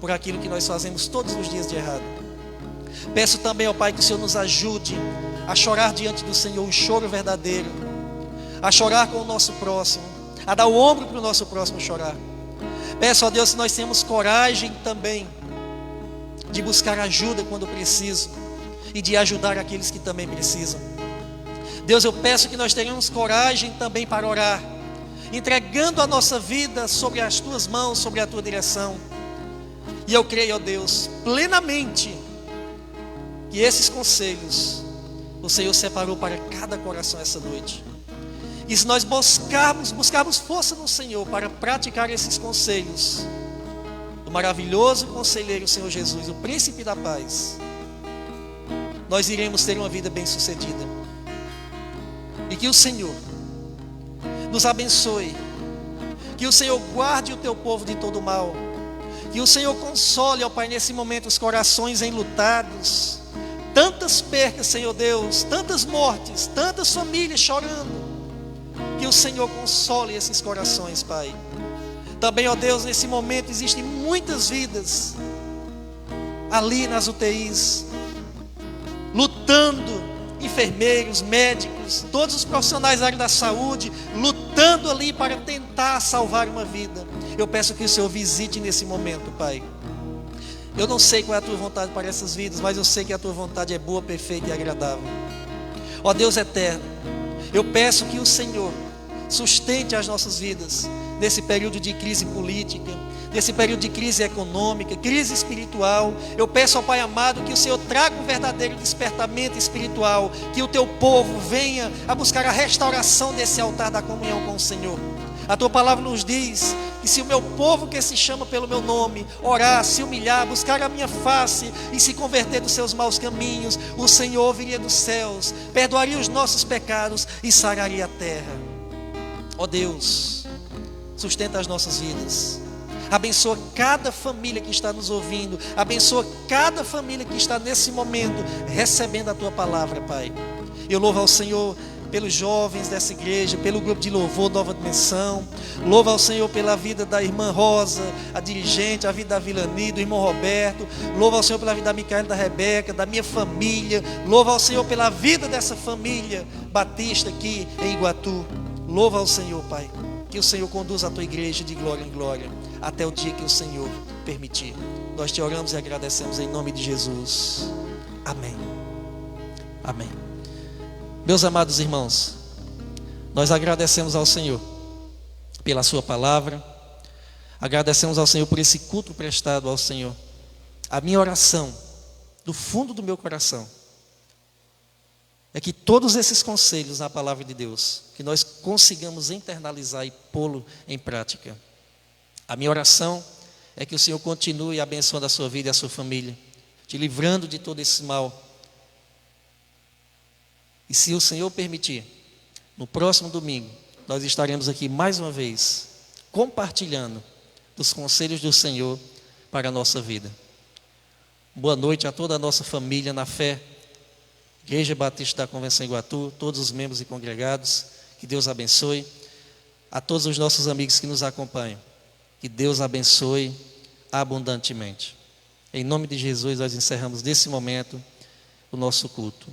por aquilo que nós fazemos todos os dias de errado. Peço também, ó Pai, que o Senhor nos ajude a chorar diante do Senhor um choro verdadeiro, a chorar com o nosso próximo, a dar o ombro para o nosso próximo chorar. Peço a Deus que nós tenhamos coragem também de buscar ajuda quando preciso e de ajudar aqueles que também precisam. Deus, eu peço que nós tenhamos coragem também para orar, entregando a nossa vida sobre as Tuas mãos, sobre a Tua direção. E eu creio, ó Deus, plenamente, que esses conselhos o Senhor separou para cada coração essa noite. E se nós buscarmos força no Senhor para praticar esses conselhos do maravilhoso conselheiro Senhor Jesus, o príncipe da paz, nós iremos ter uma vida bem-sucedida. E que o Senhor nos abençoe, que o Senhor guarde o Teu povo de todo mal, que o Senhor console, ó Pai, nesse momento os corações enlutados, tantas percas, Senhor Deus, tantas mortes, tantas famílias chorando. Que o Senhor console esses corações, Pai. Também, ó Deus, nesse momento existem muitas vidas ali nas UTIs, lutando enfermeiros, médicos, todos os profissionais da área da saúde, lutando ali para tentar salvar uma vida. Eu peço que o Senhor visite nesse momento, Pai. Eu não sei qual é a tua vontade para essas vidas, mas eu sei que a tua vontade é boa, perfeita e agradável. Ó Deus eterno, eu peço que o Senhor sustente as nossas vidas nesse período de crise política, nesse período de crise econômica, crise espiritual. Eu peço ao Pai amado que o Senhor traga um verdadeiro despertamento espiritual, que o teu povo venha a buscar a restauração desse altar da comunhão com o Senhor. A tua palavra nos diz que se o meu povo, que se chama pelo meu nome, orar, se humilhar, buscar a minha face e se converter dos seus maus caminhos, o Senhor ouviria dos céus, perdoaria os nossos pecados e sararia a terra. Ó Deus, sustenta as nossas vidas. Abençoa cada família que está nos ouvindo. Abençoa cada família que está nesse momento recebendo a tua palavra, Pai. Eu louvo ao Senhor pelos jovens dessa igreja, pelo grupo de louvor Nova Dimensão. Louvo ao Senhor pela vida da irmã Rosa, a dirigente, a vida da Vilani, do irmão Roberto. Louvo ao Senhor pela vida da Micaela, da Rebeca, da minha família. Louvo ao Senhor pela vida dessa família batista aqui em Iguatu. Louvo ao Senhor, Pai. Que o Senhor conduza a tua igreja de glória em glória, até o dia que o Senhor permitir. Nós te oramos e agradecemos em nome de Jesus. Amém. Amém. Meus amados irmãos, nós agradecemos ao Senhor pela sua palavra, agradecemos ao Senhor por esse culto prestado ao Senhor. A minha oração, do fundo do meu coração, é que todos esses conselhos na palavra de Deus, que nós consigamos internalizar e pô-lo em prática. A minha oração é que o Senhor continue abençoando a sua vida e a sua família, te livrando de todo esse mal. E se o Senhor permitir, no próximo domingo, nós estaremos aqui mais uma vez, compartilhando dos conselhos do Senhor para a nossa vida. Boa noite a toda a nossa família na fé, Igreja Batista da Convenção Iguatu, todos os membros e congregados, que Deus abençoe. A todos os nossos amigos que nos acompanham, que Deus abençoe abundantemente. Em nome de Jesus, nós encerramos nesse momento o nosso culto.